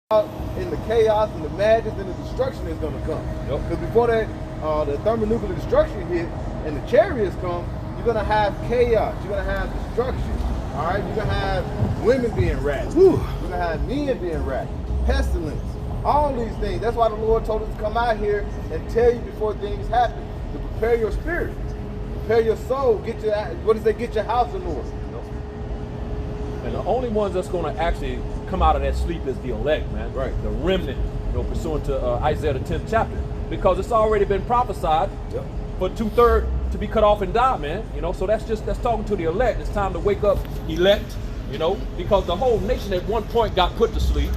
in the chaos and the madness and the destruction is going to come. Because before that, the thermonuclear destruction hit and the chariots come, you're going to have chaos. You're going to have destruction. All right? You're going to have women being racked. You're going to have men being racked. Pestilence. All these things. That's why the Lord told us to come out here and tell you before things happen. To prepare your spirit. Prepare your soul. Get your, what does they get your house in order? And the only ones that's going to actually come out of that sleep is the elect, man. Right. The remnant, pursuant to Isaiah the 10th chapter. Because it's already been prophesied for 2/3 to be cut off and die, man. So that's talking to the elect. It's time to wake up, elect, because the whole nation at one point got put to sleep.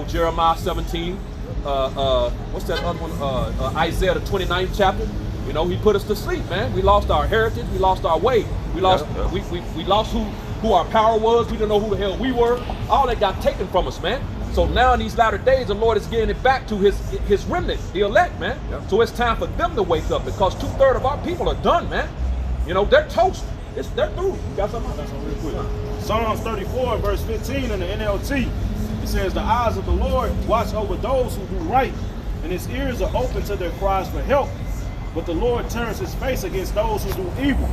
Jeremiah 17, what's that other one? Isaiah the 29th chapter. He put us to sleep, man. We lost our heritage, we lost our way. We lost we lost who our power was. We didn't know who the hell we were. All that got taken from us, man. So now in these latter days, the Lord is getting it back to his remnant, the elect, man. So it's time for them to wake up, because 2/3 of our people are done, man. They're toast. They're through. You got something? That's real quick. Psalms 34, verse 15 in the NLT. It says, "The eyes of the Lord watch over those who do right, and his ears are open to their cries for help. But the Lord turns his face against those who do evil.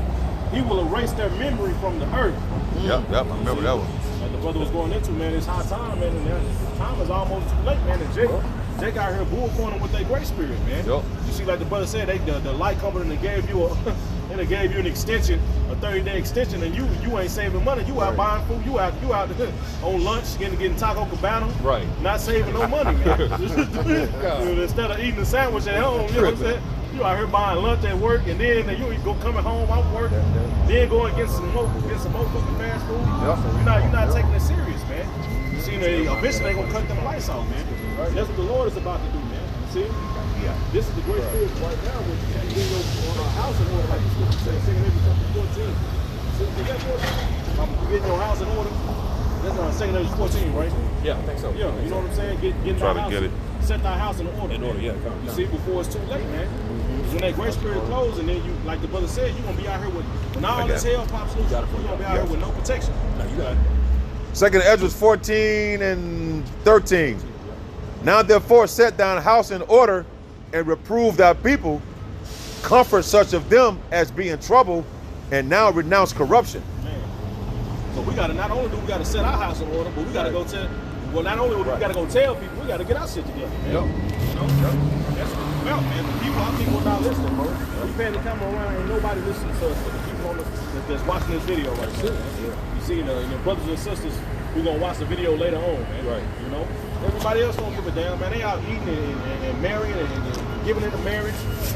He will erase their memory from the earth." Yep, I remember that one. Like the brother was going into, man, it's high time, man, and time is almost too late, man. And Jake out here bullpointing with their great spirit, man. You see, like the brother said, the light company and gave you an extension, a 30-day extension, and you ain't saving money. You out buying food. You out on lunch, getting Taco Cabana. Right. Not saving no money, man. Instead of eating a sandwich at home, you know what I'm saying? You out here buying lunch at work, and then you go coming home off work, then go and get some more fucking fast food. You're not taking it serious, man. You see, eventually they gonna cut them lights off, man. That's what the Lord is about to do, man. You see? This is the great spirit right now. When you getting your house in order, like you scripture says, singing every chapter 14. Getting your house in order. That's singing every 14, right? Yeah, I think so. Yeah, you know what I'm saying? Getting Try that to house. get it. Set thy house in order. In order, yeah. You see, before it's too late, man. When that great spirit closes, and then you, like the brother said, you're gonna be out here with, when all this hell pops loose, you're gonna be out here with no protection. No, you got it. 2nd Ezra 14 and 13. Now therefore set thine house in order and reprove thy people, comfort such of them as be in trouble, and now renounce corruption. Man. So we gotta, not only do we gotta set our house in order, but we gotta go tell, well, not only do we gotta go tell people, we gotta get our shit together, man. That's what it's about, man. Our people are not listening, bro. We paying the camera around, ain't nobody listening to us, but the people on that's watching this video right now. You see, your brothers and sisters, we're gonna watch the video later on, man. Right. Everybody else don't give a damn, man. They out eating and marrying and giving into marriage,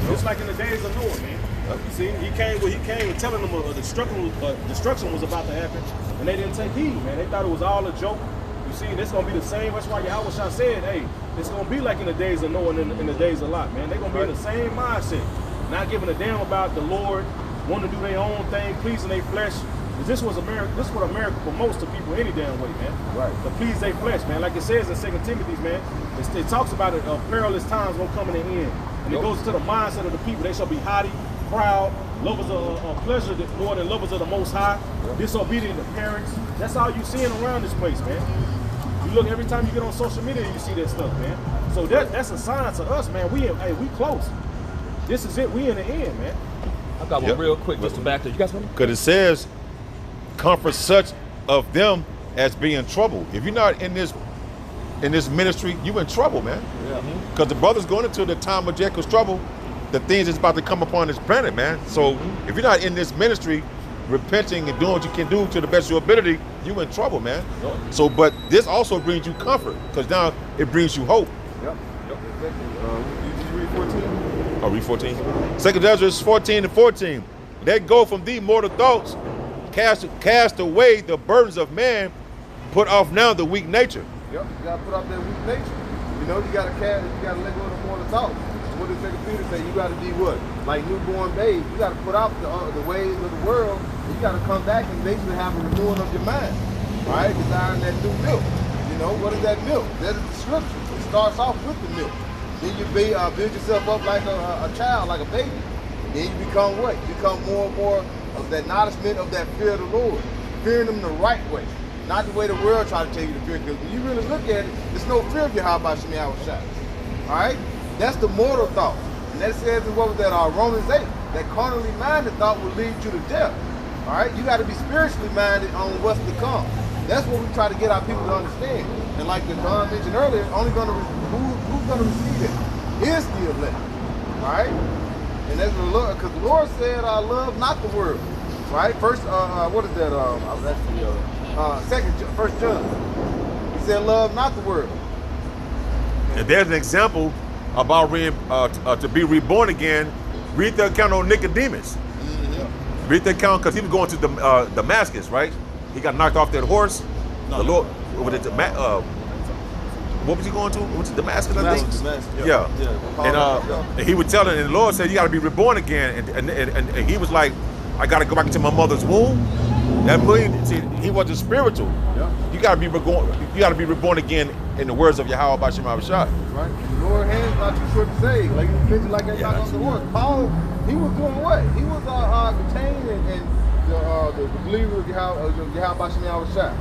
just like in the days of Noah, man. You see, he came and telling them destruction was about to happen, and they didn't take heed, man. They thought it was all a joke. You see, and it's gonna be the same. That's why Yahweh said, hey, it's gonna be like in the days of Noah and in the days of Lot, man. They're gonna be in the same mindset, not giving a damn about the Lord, wanting to do their own thing, pleasing their flesh. This was America. This is what America promotes to people any damn way, man. Right. To please their flesh, man. Like it says in 2 Timothy, man. It talks about it. Perilous times gonna come in the end, and it goes to the mindset of the people. They shall be haughty, proud, lovers of pleasure more than lovers of the Most High, disobedient to parents. That's all you seeing around this place, man. You look every time you get on social media, you see that stuff, man. So that's a sign to us, man. We close. This is it. We in the end, man. I got one real quick just to back to you guys. Because it says, comfort such of them as be in trouble. If you're not in this ministry, you in trouble, man. Because the brother's going into the time of Jacob's trouble, the things that's about to come upon this planet, man. So if you're not in this ministry, repenting and doing what you can do to the best of your ability, you in trouble, man. So, but this also brings you comfort, because now it brings you hope. You read 14? Oh, read 14. 2nd Ezra 14 and 14. Let go from thee mortal thoughts, cast away the burdens of man, put off now the weak nature. You gotta put off that weak nature. You let go of the mortal thoughts. What does 2 Peter say? You gotta be what? Like newborn babes. You gotta put out the ways of the world. You gotta come back and basically have a renewing of your mind. Right? Desiring that new milk. What is that milk? That is the scripture. It starts off with the milk. Then you build yourself up like a child, like a baby. And then you become what? You become more and more of that acknowledgement of that fear of the Lord. Fearing him the right way. Not the way the world try to tell you to fear, because when you really look at it, there's no fear of Yahweh Shem Yahushua. Alright? That's the mortal thought. And that says in what was that, Romans 8, that carnally minded thought will lead you to death. Alright? You got to be spiritually minded on what's to come. That's what we try to get our people to understand. And like the John mentioned earlier, only who's going to receive it is the elect. Alright? And that's the Lord, because the Lord said, love not the world. Right? First, what is that? First John. He said, love not the world. And there's an example about to be reborn again. Read the account on Nicodemus. Mm-hmm. Read the account because he was going to Damascus, right? He got knocked off that horse. The Lord, what was he going to? Went to Damascus, I think. Damascus. Yeah. And he was telling, and the Lord said, "You got to be reborn again." And he was like, "I got to go back into my mother's womb." That means, see, he wasn't spiritual. Yeah. You got to be reborn. You got to be reborn again in the words of Yahweh Bashim Abishai. Right. The Lord hands not too short to save. Like you mentioned, like I got on the horse. Paul, he was doing what? He was containing and the believer of Yahweh Bashim Abishai.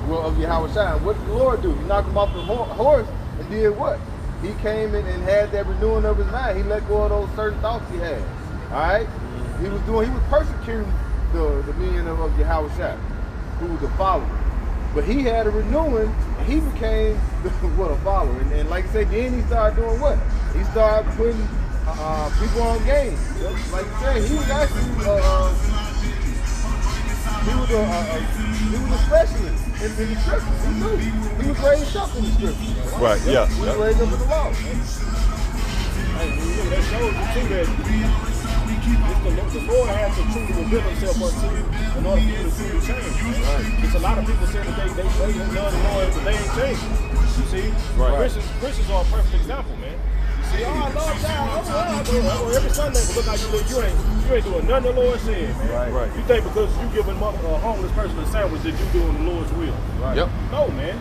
Well, of Yahweh Shai. What did the Lord do? He knocked him off the horse and did what? He came in and had that renewing of his mind. He let go of those certain thoughts he had. Alright? He was persecuting the men of Yahweh Shai, who was a follower. But he had a renewing and he became a follower. And like I said, then he started doing what? He started putting people on game. Like you said, he was actually he was a specialist in the scriptures. He knew. He was raised up in the scriptures. Right, yeah. He was raised up in the law. Hey, that shows you too that the Lord has to truly reveal himself unto you in order for you to truly change. Right. It's a lot of people say that they love the Lord, but they ain't changed. You see? Right. Christians are a perfect example, man. See, I love God. Every Sunday, but look how you live. You ain't doing nothing the Lord said, man. Right. You think because you giving a homeless person a sandwich that you doing the Lord's will. Right. Yep. No, man.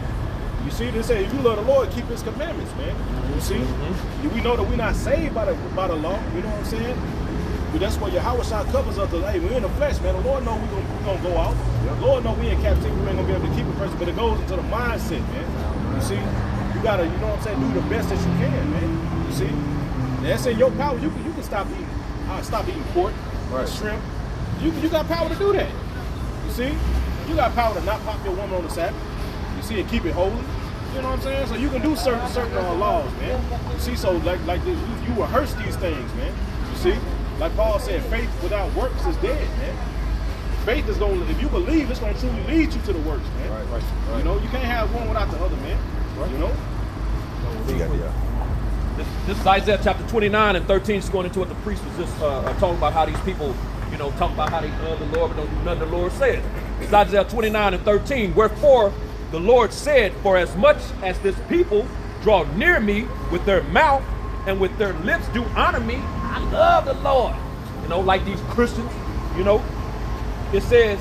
You see, they say if you love the Lord, keep his commandments, man. You see? We know that we're not saved by the law, you know what I'm saying? But that's why Yahweh Shai covers us. Hey, we're in the flesh, man. The Lord knows we're gonna go out. Yep. The Lord knows we in captivity, we ain't gonna be able to keep a person, but it goes into the mindset, man. You see? You gotta, you know what I'm saying, do the best that you can, man. You see? That's in your power. You can stop eating pork, shrimp. You got power to do that. You see? You got power to not pop your woman on the Sabbath. You see, and keep it holy. You know what I'm saying? So you can do certain laws, man. You see, so like this, you rehearse these things, man. You see? Like Paul said, faith without works is dead, man. Faith is gonna, if you believe, it's gonna truly lead you to the works, man. Right. You know, you can't have one without the other, man. Right. You know? This is Isaiah chapter 29 and 13. Is going into what the priest was just talking about, how these people, you know, talk about how they love the Lord but don't do nothing the Lord said. It's Isaiah 29 and 13. Wherefore the Lord said, for as much as this people draw near me with their mouth and with their lips do honor me, I love the Lord. You know, like these Christians, you know, it says,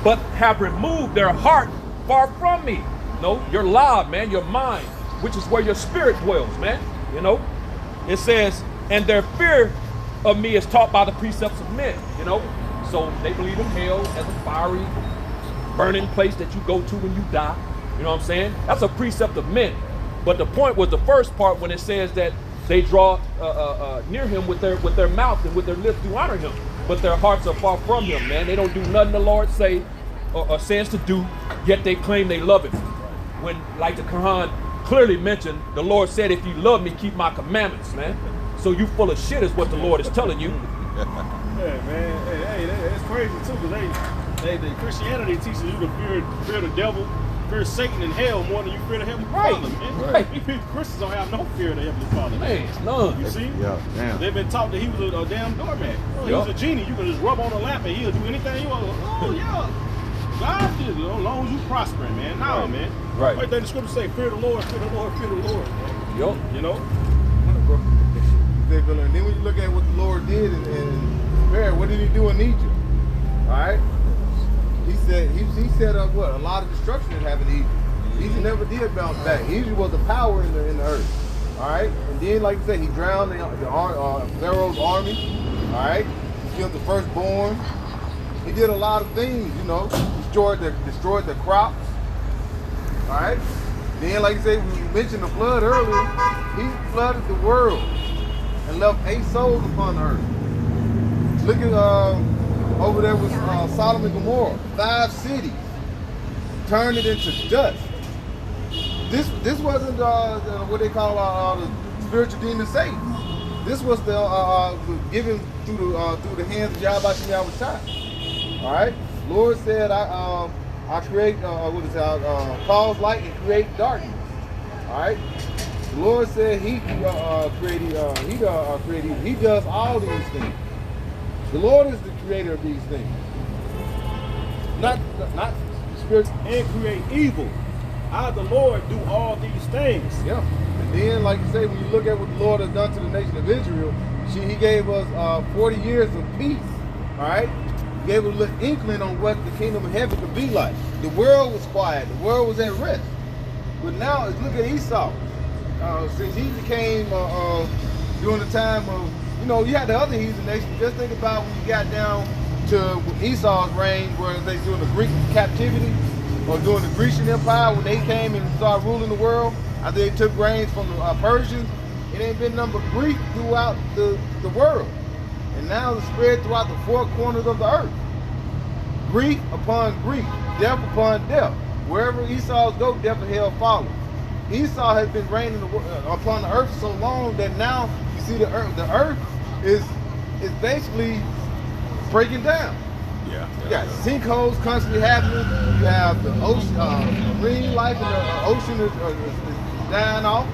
but have removed their heart far from me. No, your loud, man, your mind, which is where your spirit dwells, man. You know, it says, and their fear of me is taught by the precepts of men, you know. So they believe in hell as a fiery, burning place that you go to when you die. You know what I'm saying? That's a precept of men. But the point was the first part when it says that they draw near him with their mouth and with their lips to honor him, but their hearts are far from him, man. They don't do nothing the Lord say or says to do, yet they claim they love him. When, like the Quran clearly mentioned, the Lord said, if you love me, keep my commandments, man. So you full of shit is what the Lord is telling you. Yeah, man. Hey, that's crazy too, because the Christianity teaches you to fear the devil, fear Satan and hell more than you fear the Heavenly Father, man. Right. Christians don't have no fear of the Heavenly Father. Man, none. You see? Yeah, damn. They've been taught that he was a damn doormat. He was a genie. You can just rub on a lamp and he'll do anything you want. Oh, yeah. God did it, as long as you prospering, man. Now, man. Right. Right there, the scripture say, fear the Lord, fear the Lord, fear the Lord. Man. Yup. You know? And then when you look at what the Lord did in prayer, what did he do in Egypt? Alright? He set up what? A lot of destruction that happened in Egypt. Egypt never did bounce back. Egypt was the power in the earth. Alright? And then, like I said, he drowned the Pharaoh's army. Alright? He killed the firstborn. He did a lot of things, you know, destroyed the crops. All right. Then, like you say, when you mentioned the flood earlier, he flooded the world and left 8 souls upon the earth. Look at over there with Sodom and Gomorrah, 5 cities, turned it into dust. This wasn't what they call the spiritual demon Satan. This was the given through the hands of Yahweh Shemiyah Shai. All right. Lord said, I create cause light and create darkness. All right. The Lord said He created. He does all these things. The Lord is the creator of these things. Not spiritual. And create evil. I, the Lord, do all these things. Yeah. And then, like you say, when you look at what the Lord has done to the nation of Israel, He gave us 40 years of peace. All right. He gave us a little inkling on what the kingdom of heaven could be like. The world was quiet. The world was at rest. But now, look at Esau. Since he became during the time of, you had the other heathen nations. Just think about when you got down to Esau's reign, where they during the Greek captivity, or during the Grecian Empire, when they came and started ruling the world. After they took reigns from the Persians, it ain't been nothing but grief throughout the world. And now it's spread throughout the 4 corners of the earth. Grief upon grief, death upon death. Wherever Esau's go, death and hell follows. Esau has been reigning upon the earth so long that now you see the earth is basically breaking down. Yeah. You got sinkholes constantly happening. You have the ocean, marine life in the ocean is dying off.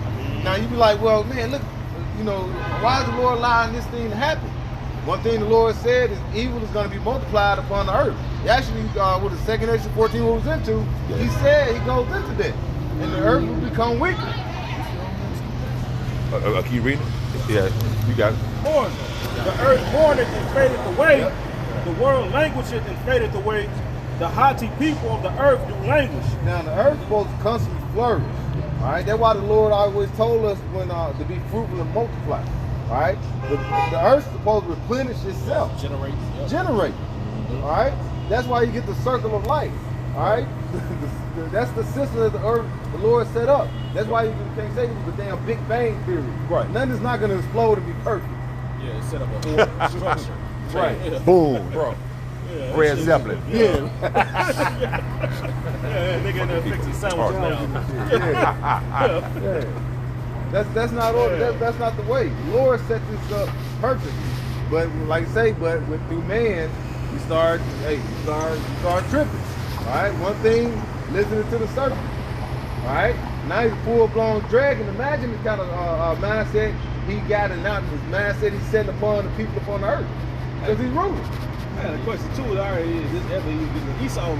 Now you be like, well, man, look, why is the Lord allowing this thing to happen? One thing the Lord said is evil is going to be multiplied upon the earth. Actually, with the 2 Nation 14 was into, he said he goes into that. And the earth will become weaker. Can you read it? Yeah, you got it. Mourn. The earth mourneth and fadeth away. Yep. The world languisheth and fadeth away. The haughty people of the earth do languish. Now the earth is supposed to constantly flourish. All right, that's why the Lord always told us when to be fruitful and multiply. All right, the earth is supposed to replenish itself. Generate. Yep. Generate. All right, that's why you get the circle of life. All right, that's the system that the earth, the Lord set up. That's why you can't say it was a damn Big Bang theory. Right. Nothing is not going to explode and be perfect. Yeah, it's set up a whole structure. Right. Yeah. Boom. Bro. Yeah, Red Zeppelin. Yeah. Nigga in there fixing sandwiches now. Yeah. That's not order. That's not the way. The Lord set this up perfectly. But like I say, through man, you start tripping. All right. One thing, listening to the serpent. All right. Now he's a full-blown dragon. Imagine the kind of mindset he got, and now his mindset he's setting upon the people upon the earth, because he's ruling. I got a question too. Esau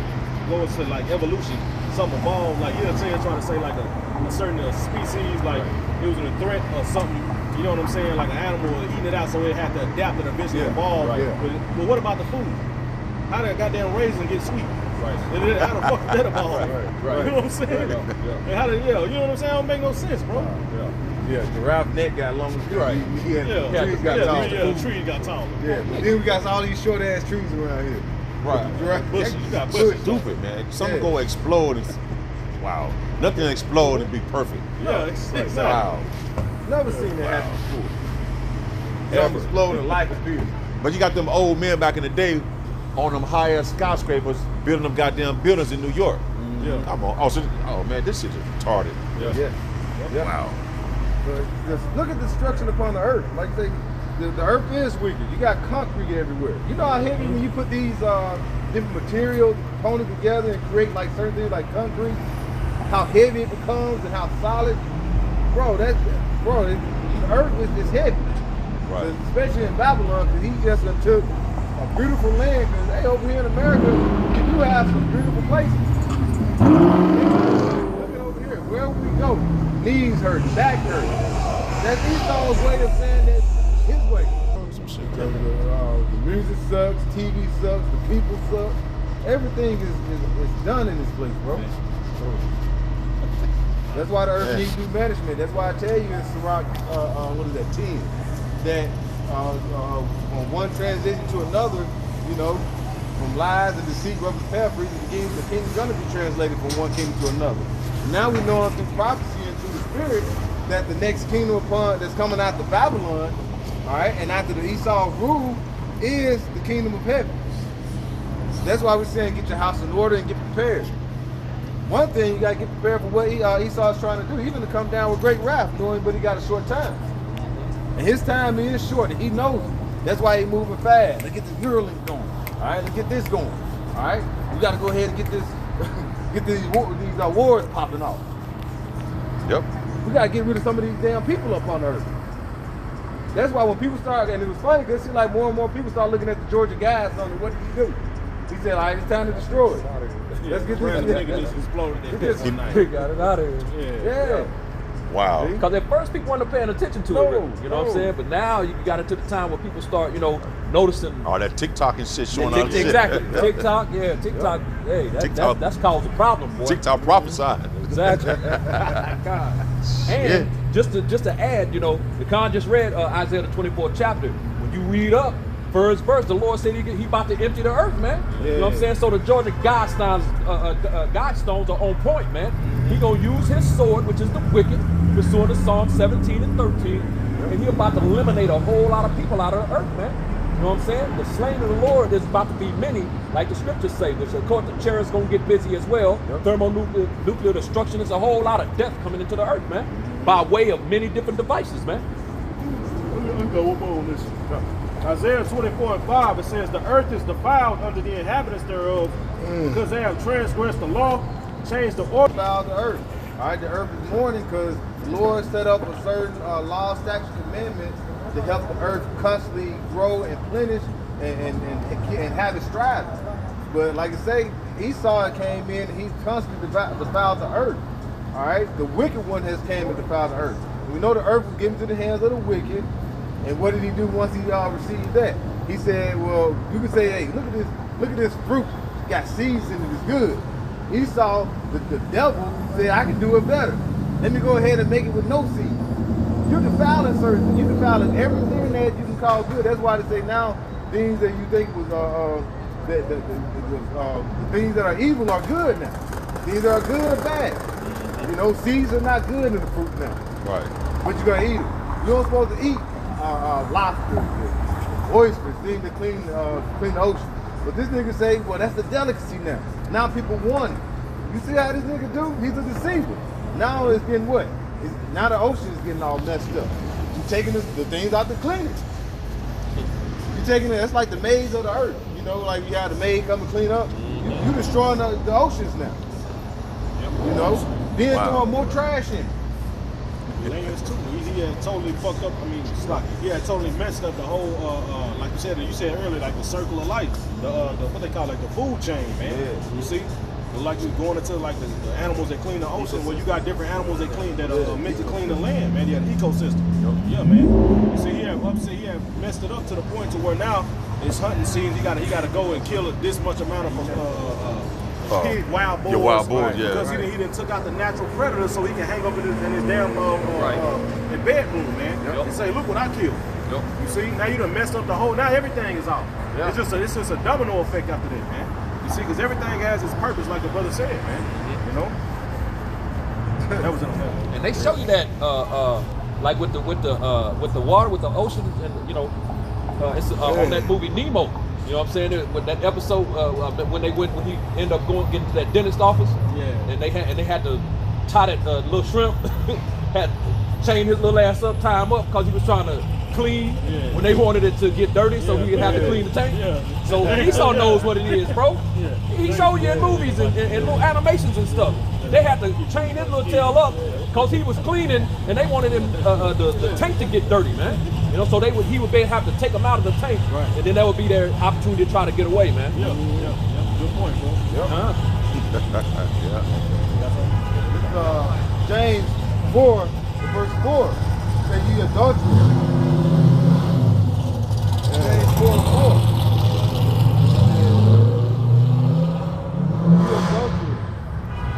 goes to like evolution, some evolved, like trying to say like a certain species, like it was a threat or something. You know what I'm saying? Like an animal eating it out, so it had to adapt and eventually evolve. Right. Yeah. But what about the food? How did a goddamn raisin get sweet? Right. And then how the fuck did that evolve? Right. You know what I'm saying? Right. Yeah. And how did you know what I'm saying? It don't make no sense, bro. Yeah, giraffe neck got long as right. Trees got taller. The trees got taller. Yeah, but then we got all these short ass trees around here. Right. Bushes, you got bushes. Stupid, man. Something go explode and wow. Nothing explode and be perfect. Yeah, exactly. Wow. Never seen that happen before. Something explode and life appears. But you got them old men back in the day on them high-ass skyscrapers building them goddamn buildings in New York. Yeah. Come on. Oh man, this shit is retarded. Yeah. Wow. But just look at the destruction upon the earth. Like I say, the earth is weaker. You got concrete everywhere. You know how heavy when you put these different materials, components together and create like certain things like concrete, how heavy it becomes and how solid. The earth is heavy. Right. Especially in Babylon, because he just took a beautiful land. Because hey, over here in America, you do have some beautiful places. Look at over here. Where we go, knees hurt, back hurt. That's Esau's way of saying that his way. Some shit. The music sucks, TV sucks, the people suck. Everything is done in this place, bro. That's why the earth needs new management. That's why I tell you in Sirach, 10, that on one transition to another, from lies and deceit, roughly paraphrasing, the kingdom's gonna be translated from one kingdom to another. Now we know through prophecy and through the spirit that the next kingdom that's coming out of Babylon, all right, and after the Esau rule is the kingdom of heaven. That's why we're saying get your house in order and get prepared. One thing, you gotta get prepared for what Esau is trying to do. He's gonna come down with great wrath, knowing but he got a short time. And his time is short, and he knows it. That's why he's moving fast. Let's get this Neuralink going. All right, let's get this going. All right, we got to go ahead and get this, get these wars popping off. Yep. We got to get rid of some of these damn people up on earth. That's why when people start, and it was funny because it seemed like more and more people start looking at the Georgia guys on what did he do? He said, all right, it's time to destroy it. Let's get this. Nigga just exploded that one night. Got it out of here. Yeah. Wow. Because at first people weren't paying attention to it, really, you know what I'm saying? But now you got into the time where people start, noticing. All that TikTok and shit showing up. Exactly. TikTok, TikTok. Hey, that's caused a problem, boy. TikTok prophesied. Exactly. God. And just to add, the Khan just read Isaiah the 24th chapter. When you read up first verse, the Lord said he about to empty the earth, man. Yeah. You know what I'm saying? So the Georgia Godstones are on point, man. He gonna use his sword, which is the wicked, pursuant to Psalm 17 and 13, and he about to eliminate a whole lot of people out of the earth, man. You know what I'm saying? The slain of the Lord is about to be many, like the scriptures say, which according to Cheryl's gonna get busy as well. Yep. Thermonuclear destruction is a whole lot of death coming into the earth, man, by way of many different devices, man. Let me go one more on this. Isaiah 24 and 5, it says, the earth is defiled under the inhabitants thereof, because they have transgressed the law, changed the order. Defiled the earth. All right, the earth is mourning because the Lord set up a certain law, statutes, commandments to help the earth constantly grow and plenish and have its striving. But like I say, Esau came in and he's constantly defiled the earth. All right, the wicked one has came and defiled the earth. We know the earth was given to the hands of the wicked. And what did he do once he received that? He said, well, you can say, hey, look at this fruit. It's got seeds in it, it's good. Esau, the devil, said, I can do it better. Let me go ahead and make it with no seed. You're defiling certain, you're defiling everything that you can call good. That's why they say now things that you think was the things that are evil are good now. Things that are good are bad. Seeds are not good in the fruit now. Right. But you're gonna eat them. You're not supposed to eat lobsters, oysters, things that clean the ocean. But this nigga say, well, that's the delicacy now. Now people want it. You see how this nigga do? He's a deceiver. Now it's getting what? Now the ocean is getting all messed up. You taking the things out to clean it. You taking it. That's like the maids of the earth. Like you have the maid come and clean up. You destroying the oceans now. Then throwing more trash in. Lands too. He had totally fucked up. He had totally messed up the whole, like you said earlier, like the circle of life, the what they call like the food chain, man. Yeah. You see, like you going into like the animals that clean the ocean, where you got different animals that clean that are meant to clean the land, man. You had an ecosystem. Yeah, man. You see, he had messed it up to the point to where now it's hunting season. He gotta go and kill this much amount of wild bulls. Wild bulls, right? Because he didn't took out the natural predator so he can hang up in his damn bedroom, man. And say, look what I killed. You see, now you done messed up the whole. Now everything is off. It's just a domino effect after this, man. You see, because everything has its purpose, like the brother said, man. That was in the film. And they show you that, like with the water, with the ocean, and it's on that movie Nemo. You know what I'm saying? With that episode when he ended up getting to that dentist office, and they had to tie that little shrimp, had to chain his little ass up, tie him up because he was trying to clean when they wanted it to get dirty, so he would have to clean the tank. So Esau knows what it is, bro. He showed you in movies and little animations and stuff. They had to chain his little tail up because he was cleaning, and they wanted him the tank to get dirty, man. So he would have to take them out of the tank, and then that would be their opportunity to try to get away, man. Yeah. Good point, bro. James 4, verse 4, say ye adulterers. James 4:4. Ye adulterers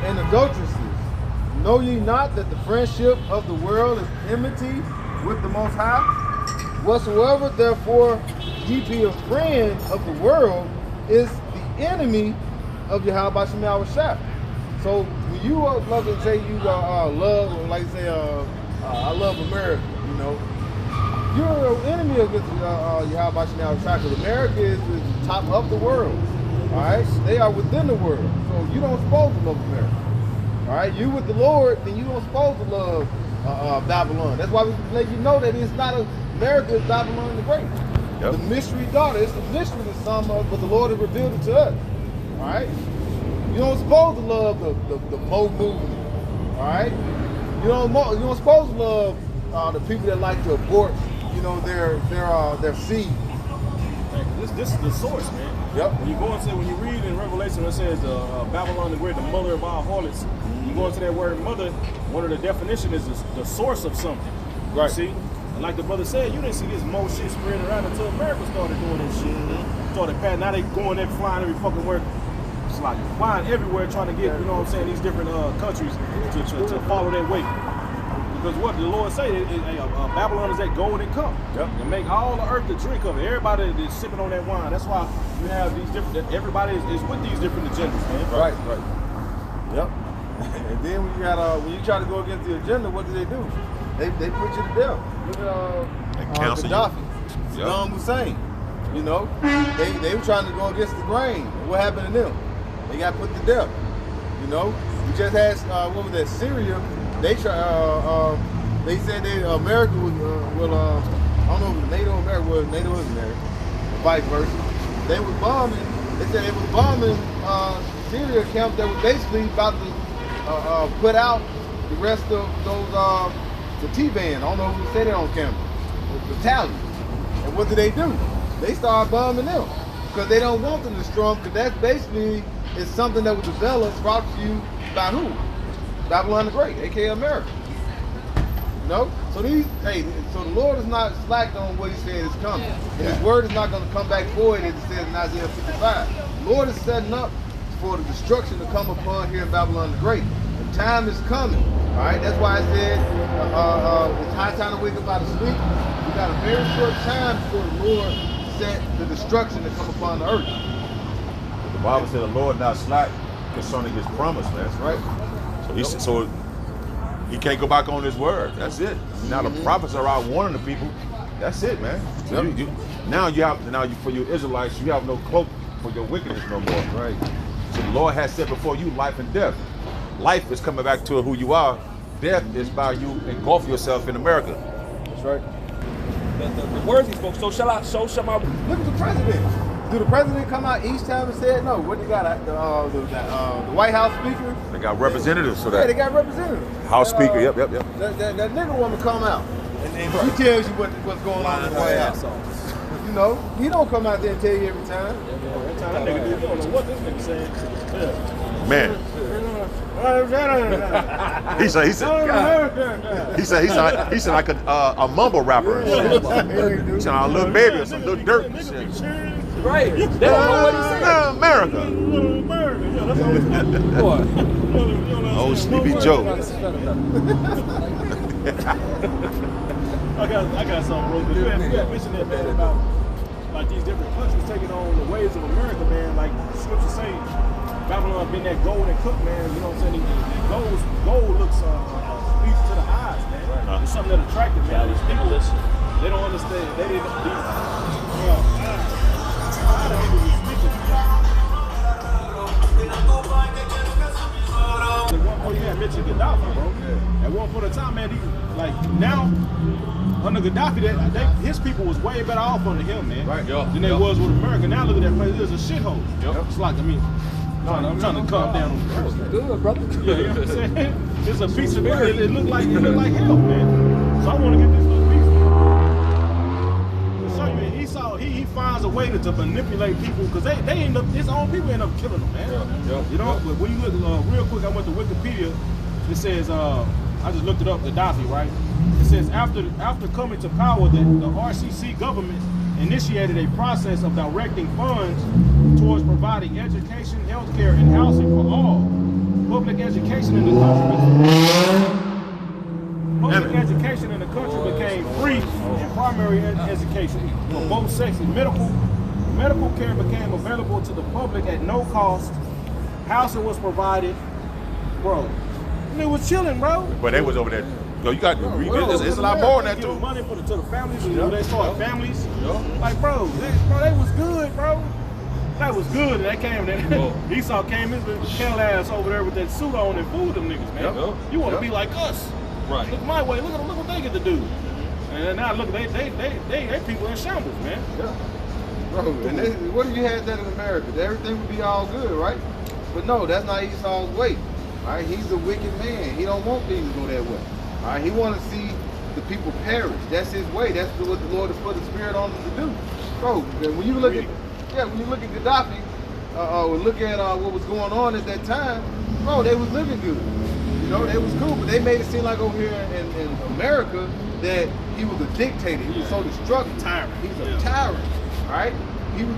and adulteresses, know ye not that the friendship of the world is enmity with the Most High? Whatsoever therefore ye be a friend of the world is the enemy of Yahweh Shem Shah. So when you love and say you love, or like say, I love America, you know, you're an enemy against Yahweh Shem Shah, because America is the top of the world. All right, they are within the world, so you don't supposed to love America. All right, you with the Lord, then you don't supposed to love Babylon. That's why we let you know that it's not America, is Babylon the Great. Yep. The mystery daughter. It's a mystery to some of, but the Lord has revealed it to us. All right, you don't supposed to love the Mo movement. All right, you don't supposed to love the people that like to abort, you know, their seed. This is the source, man. Yep. When you read in Revelation, it says Babylon the Great, the mother of all harlots. You go into that word mother, one of the definitions is the source of something. Right. You see? And like the brother said, you didn't see this Mo shit spread around until America started doing this shit. Started patting. Now they going there flying every fucking word. It's like flying everywhere trying to get, you know what I'm saying, these different countries to follow their way. Because what the Lord say, Babylon is that golden cup. Yep. And make all the earth to drink of it. Everybody is sipping on that wine. That's why you have these different, everybody is with these different agendas, man. Right. Yep. And then when you try to go against the agenda, what do? They put you to death. Look at Gaddafi, Saddam Hussein. You know, they were trying to go against the grain. And what happened to them? They got put to death. You know, we just had what was that? Syria. They said America will I don't know if it was NATO America was NATO is America, or vice versa. They were bombing. They said they were bombing Syria camps that were basically about to put out the rest of those the T-band. I don't know who said it on camera. The battalion. And what do? They started bombing them because they don't want them to destroy them, because that's basically is something that was developed, brought to you by who? Babylon the Great, aka America. You know? So so the Lord is not slacked on what he said is coming. And his word is not going to come back void, as it says in Isaiah 55. The Lord is setting up for the destruction to come upon here in Babylon the Great. The time is coming. Alright, that's why I said it's high time to wake up out of sleep. We got a very short time before the Lord set the destruction to come upon the earth. The Bible said the Lord not slack concerning his promise, man. That's right. So he can't go back on his word. That's it. Now the prophets are out warning the people. That's it, man. So for you Israelites, you have no cloak for your wickedness no more. Right. So the Lord has set before you life and death. Life is coming back to who you are. Death is by you engulf yourself in America. That's right. The words he spoke, so shall my Look at the president. Do the president come out each time and say no? What they got? The White House speaker. They got representatives for that. Yeah, they got representatives. House speaker. Yep. That nigga woman come out and he tells you what's going on in the White House. You know, he don't come out there and tell you every time. That nigga, you don't know what this nigga saying. Man. he said like a mumble rapper and shit. He said a little baby or some little dirt and shit. Right. They don't know what he's saying. America. Oh, Sleepy Joe. I got something, bro. You had mentioned that, man, about like these different countries taking on the ways of America, man. Like the scripture say, Babylon been that golden cook, man. You know what I'm saying? Gold looks speaks to the eyes, man. It's something that attractive, man. These people, they don't understand. They didn't. You had mentioned Gaddafi, bro. At one point in time, man, now under Gaddafi, his people was way better off under him, man. Right. Than they was with America. Now look at that place. It's a shithole. It's like, I'm trying to calm down on the person. Good, brother. Yeah, you know what I'm saying? It's a piece of it looked like hell, man. So I want to get this little piece. To show you, Esau, he finds a way to manipulate people, because they end up, his own people end up killing them, man. You know, but when you look real quick, I went to Wikipedia. It says, I just looked it up, Gaddafi, right? It says after coming to power, the RCC government initiated a process of directing funds towards providing education, healthcare, and housing for all. Public education in the country became free, and primary education for both sexes, medical medical care became available to the public at no cost. Housing was provided, bro. And it was chilling, bro. But they was over there. Yo, you got to read this. It's a lot more than that Giving too. money to the families. You know, they started families. Like, bro, they was good, bro. That was good. And they came. Esau came his little cattle ass over there with that suit on and fooled them niggas, man. You want to be like us? Right. Look my way. Look what they get to do. And now look, they people in shambles, man. Bro, and what if you had that in America? Everything would be all good, right? But no, that's not Esau's way. All right, he's a wicked man. He don't want things to go that way. All right, he want to see the people perish. That's his way. That's what the Lord has put the Spirit on him to do. Bro, when you look at Gaddafi, or look at what was going on at that time, bro, they was living good. You know, they was cool, but they made it seem like over here in America that he was a dictator. He was so destructive. He's a tyrant. All right,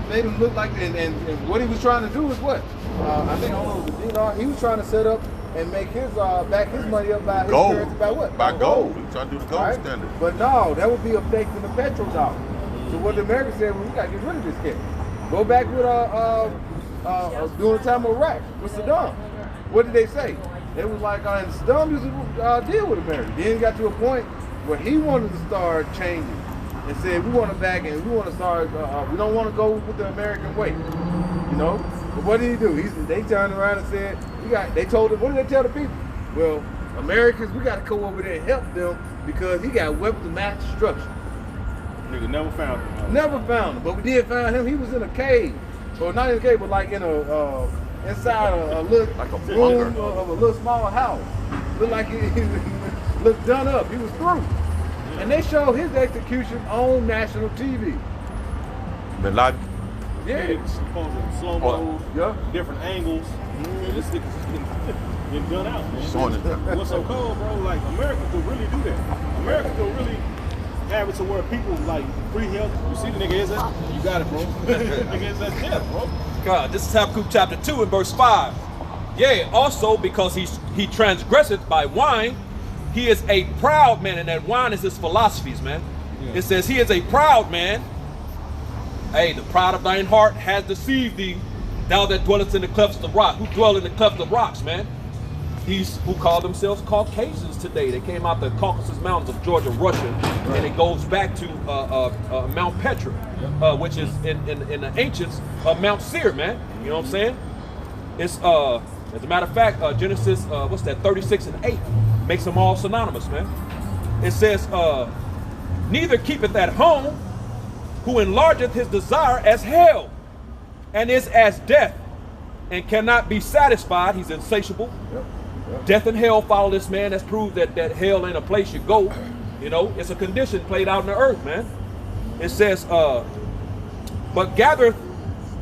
made him look like, and what he was trying to do is what? I think I don't know, the dinar. He was trying to set up and make his back his money up by his Gold. currency by what? By gold. He trying to do the gold Right? standard. But no, that would be affecting the petrodollar. So what the Americans said, well, we gotta get rid of this cat. Go back with during the time of Iraq with Saddam. What did they say? They was like, and Saddam used to deal with America. Then it got to a point where he wanted to start changing and said, we want to back and we want to start. We don't want to go with the American way. You know. But what did he do? They turned around and said, they told him, what did they tell the people? Well, Americans, we got to go over there and help them because he got weapons of mass destruction. Nigga never found him. Never found him, but we did find him. He was in a cave, or not in a cave, but like in inside a little Like a room bunker. of a little small house. Looked like he looked done up. He was through, and they showed his execution on national TV. Bin Laden. Yeah, Slow-mo, yeah. different angles. This nigga's just getting done out, man. Showing it. What's so cold, bro? Like, America could really do that. America could really have it to where people, like, free health. You see the nigga is that? You got it, bro. Nigga is that death, bro. God, this is Habakkuk chapter 2 and verse 5. Yea, also because he transgresseth by wine, he is a proud man, and that wine is his philosophies, man. It says he is a proud man. Hey, the pride of thine heart has deceived thee, thou that dwellest in the clefts of rock. Who dwell in the clefts of rocks, man? These who call themselves Caucasians today. They came out the Caucasus Mountains of Georgia, Russia, and it goes back to Mount Petra, which is in the ancients Mount Seir, man. You know what I'm saying? It's as a matter of fact, Genesis 36 and 8 makes them all synonymous, man. It says, neither keepeth at home, who enlargeth his desire as hell, and is as death, and cannot be satisfied. He's insatiable. Death and hell follow this man. That's proved that hell ain't a place you go. You know, it's a condition played out in the earth, man. It says, but gathereth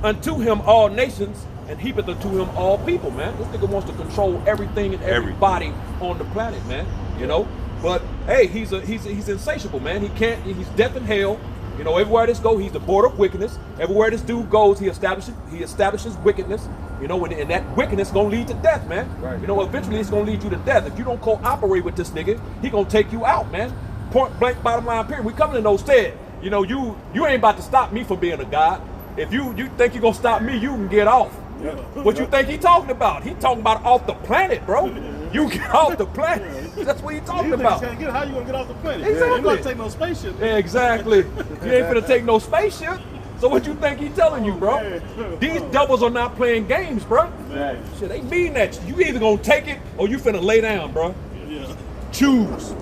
unto him all nations, and heapeth unto him all people, man. This nigga wants to control everything and everybody on the planet, man. You know, but hey, he's insatiable, man. He's death and hell. You know, everywhere this goes, he's the border of wickedness. Everywhere this dude goes, he establishes wickedness. You know, and that wickedness gonna lead to death, man. Right. You know, eventually it's gonna lead you to death. If you don't cooperate with this nigga, he gonna take you out, man. Point blank, bottom line, period. We coming to no stead. You know, you ain't about to stop me from being a god. If you think you gonna stop me, you can get off. Yeah. What you think he talking about? He talking about off the planet, bro. You get off the planet. That's what he talking about. How you gonna get off the planet? Exactly. You gonna take no spaceship. Yeah, exactly. You ain't finna take no spaceship. So what you think he telling you, bro? These doubles are not playing games, bro. Shit, they mean that. You either gonna take it or you finna lay down, bro. Yeah. Choose.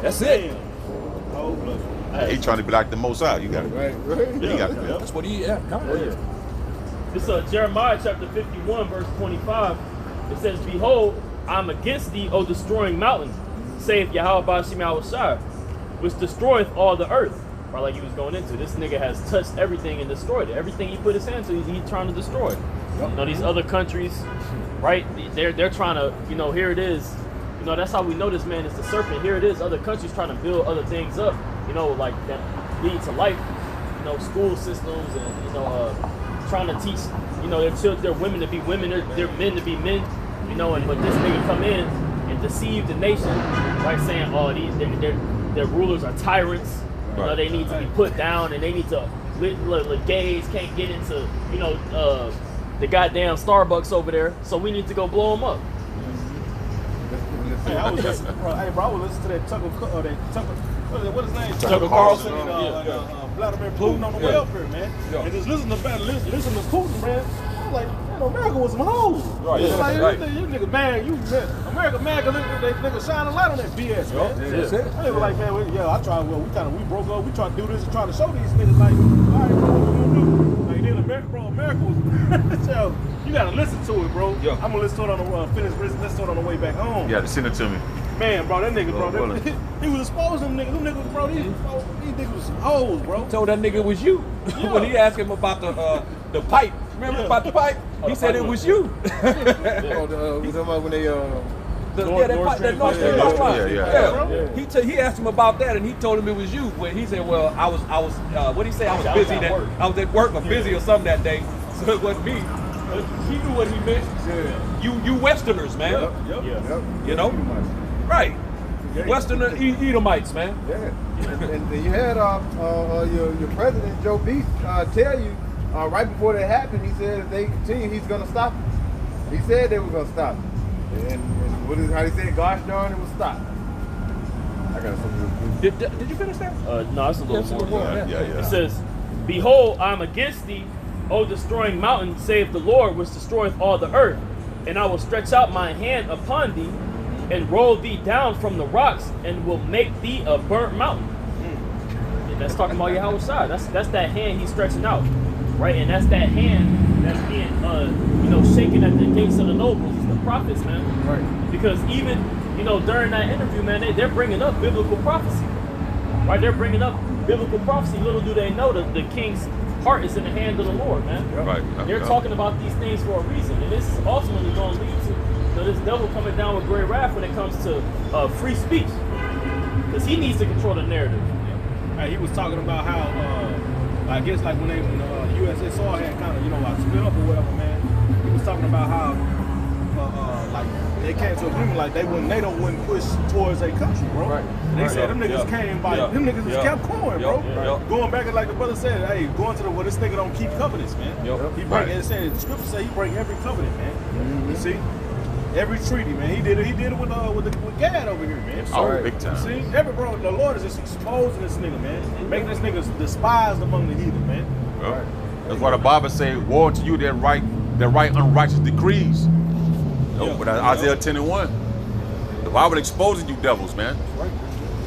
That's it. He trying to be like the Most High. You got it. right. You got it. That's what he, come on. This is Jeremiah chapter 51, verse 25. It says, behold, I'm against thee, O destroying mountain, saith Yahweh Bashim Yahushua, which destroyeth all the earth. Right, like he was going into. This nigga has touched everything and destroyed it. Everything he put his hand to, he's trying to destroy it. You know, these other countries, right, they're trying to, you know, here it is. You know, that's how we know this man is the serpent. Here it is, other countries trying to build other things up, you know, like that lead to life. You know, school systems and, you know, trying to teach, you know, their women to be women, their men to be men, you know, but this nigga come in and deceive the nation, right, saying, oh, their rulers are tyrants, you know, they need to be put down and they need to gays can't get into, you know, the goddamn Starbucks over there, so we need to go blow them up. Hey, I was listening, bro. Hey, bro, I was listening to that Tucker, what his name? Tucker Carlson. Vladimir Putin on the way up here, man. Yeah. And just listen to Putin, man. I was like, man, America was some hoes. Right. It's like, Right. you niggas mad, America mad because they niggas shine a light on that BS, man. That's it. They were like, man, we broke up, we tried to do this and try to show these niggas, like, all right, bro, what we gonna do? Like, then America was, so, you gotta listen to it, bro. Yeah. I'm gonna listen to it on the, listen to it on the way back home. Yeah, send it to me. Man, bro, that nigga, bro, Well, he was exposing them niggas. Them niggas, bro, these niggas was some hoes, bro. Told that nigga it was you when he asked him about the pipe. Remember about the pipe? He said it was you. When they that Nord Stream Yeah, pipeline. yeah. He asked him about that, and he told him it was you. When he said, "Well, I was what did he say? I was busy that I was at work or busy or something that day, so it wasn't me." But he knew what he meant. Yeah. You Westerners, man. Yep. You know, right? Westerner Edomites, man. Yeah. And you had your president Joe Beast tell you right before that happened. He said if they continue, he's gonna stop it. He said they were gonna stop it. And what is how he said? Gosh darn, it was stopped. I got something. Did you finish that? No, it's a little more. Yeah. It says, "Behold, I am against thee, O destroying mountain, saith the Lord, which destroyeth all the earth. And I will stretch out my hand upon thee, and roll thee down from the rocks, and will make thee a burnt mountain." And that's talking about Yahweh Shai. That's that hand he's stretching out, right? And that's that hand that's being, shaken at the gates of the nobles. It's the prophets, man. Right. Because even, during that interview, man, they're bringing up biblical prophecy, right? They're bringing up biblical prophecy. Little do they know that the king's heart is in the hand of the Lord, man. Right. They're talking about these things for a reason, and this is ultimately going to lead to this devil coming down with great wrath when it comes to free speech, because he needs to control the narrative. Hey, he was talking about how, I guess like when the USSR had kind of, like split up or whatever, man. He was talking about how, like they came to agreement, like NATO wouldn't push towards a country, bro. Right. And they said them niggas came by, them niggas just kept going, bro. Going back and like the brother said, hey, going to this nigga don't keep covenants, man. He break, it said, the scripture say he break every covenant, man. You see? Every treaty, man. He did it with Gad over here, man. Oh, big time. See, the Lord is just exposing this nigga, man. Making this nigga despised among the heathen, man. Well, that's why the Bible say, "Woe to you that write unrighteous decrees." But Isaiah 10:1, the Bible exposing you devils, man. Right.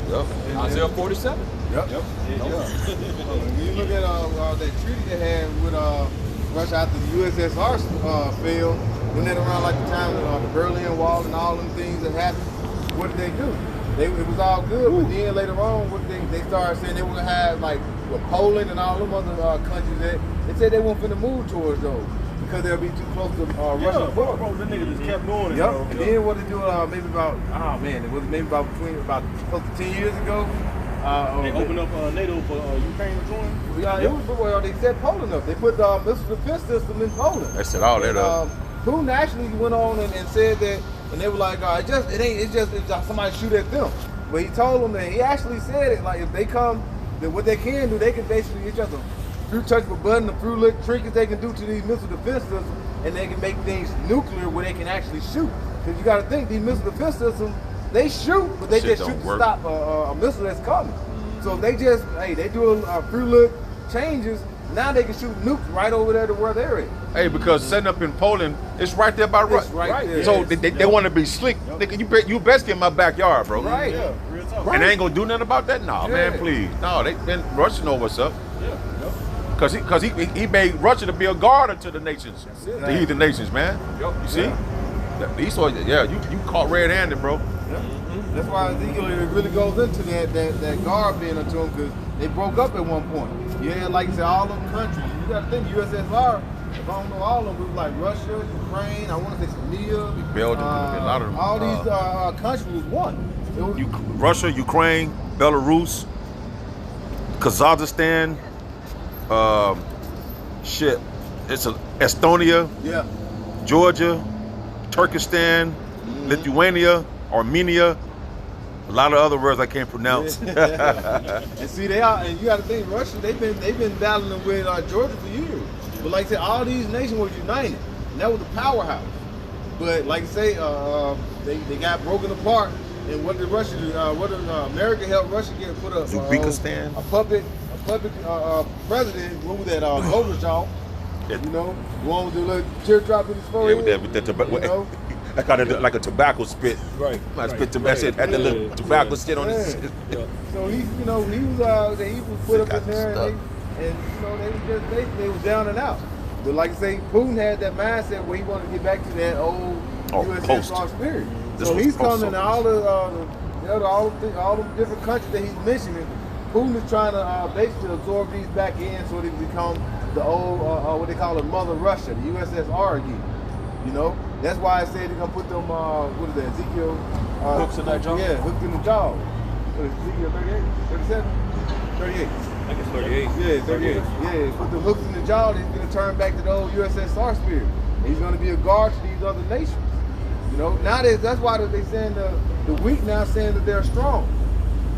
Yep. Isaiah 47. Yep. When you look at that treaty they had with Russia after the USSR failed, when that around like the time of the Berlin Wall and all them things that happened, what did they do? It was all good, but then later on, what they started saying they were gonna have like with Poland and all them other countries that they said they weren't finna move towards those because they'll be too close to Russian border. Bro, that nigga just kept doing it, Yep. bro. And then what they do maybe about it was maybe about close to 10 years ago. They opened up NATO for Ukraine to join. Yeah, it was they set Poland up. They put missile defense system in Poland. They set all that up. Putin actually went on and said that, and they were like, it's just somebody shoot at them. But he told them that he actually said it like if they come, then what they can do, they can basically it's just a few touch of a button, a few little trinkets they can do to these missile defense systems, and they can make things nuclear where they can actually shoot. Because you got to think these missile defense systems, they shoot, but they just shoot to stop a missile that's coming. So they just they do a few little changes. Now they can shoot nukes right over there to where they're at. Hey, because setting up in Poland, it's right there by Russia. Right there. So they want to be slick. Nigga, you best get in my backyard, bro. Right. Yeah, real talk. And they ain't gonna do nothing about that? No, man, please. No, Russia know what's up. Cause he made Russia to be a guard to the nations, the heathen nations, man. You see? Esau, you caught red-handed, bro. That's why Ezekiel really goes into that guard being unto them because they broke up at one point. Yeah, like you said, all them countries. You got to think USSR. If I don't know all of them, it was like Russia, Ukraine. I want to say Samia, Belgium, a lot of them. All these countries was one. It was, Russia, Ukraine, Belarus, Kazakhstan. It's Estonia, Georgia, Turkestan, Lithuania, Armenia, A lot of other words I can't pronounce. And see, they are, and you got to think, Russia. They've been battling with Georgia for years. But like I said, all these nations were united, and that was the powerhouse. But like I say, they got broken apart. And what did Russia do? What did America help Russia get put up? Uzbekistan. A puppet president. What was that? Gorbachev. Yeah. You know, the one with the little teardrop in his forehead. Yeah, with that tobacco. You know? I got it like a tobacco spit. Right. I spit tobacco. Had that little tobacco spit on his. Yeah. So he was put up in there, and you know, they was down and out. But like I say, Putin had that mindset where he wanted to get back to that old USSR spirit. This So was he's post coming to all the different countries that he's mentioning. Putin is trying to basically absorb these back in so they become the old, what they call it, Mother Russia, the USSR again. You know, that's why I said they're gonna put them, what is that, Ezekiel? Hooks in that jaw? Yeah, hooked in the jaw. What is Ezekiel 38, 37, 38? I think it's 38. Yeah, 38. Yeah, put the hooks in the jaw, he's gonna turn back to the old USSR spirit. And he's gonna be a guard to these other nations. You know, nowadays that's why they saying the weak now saying that they're strong.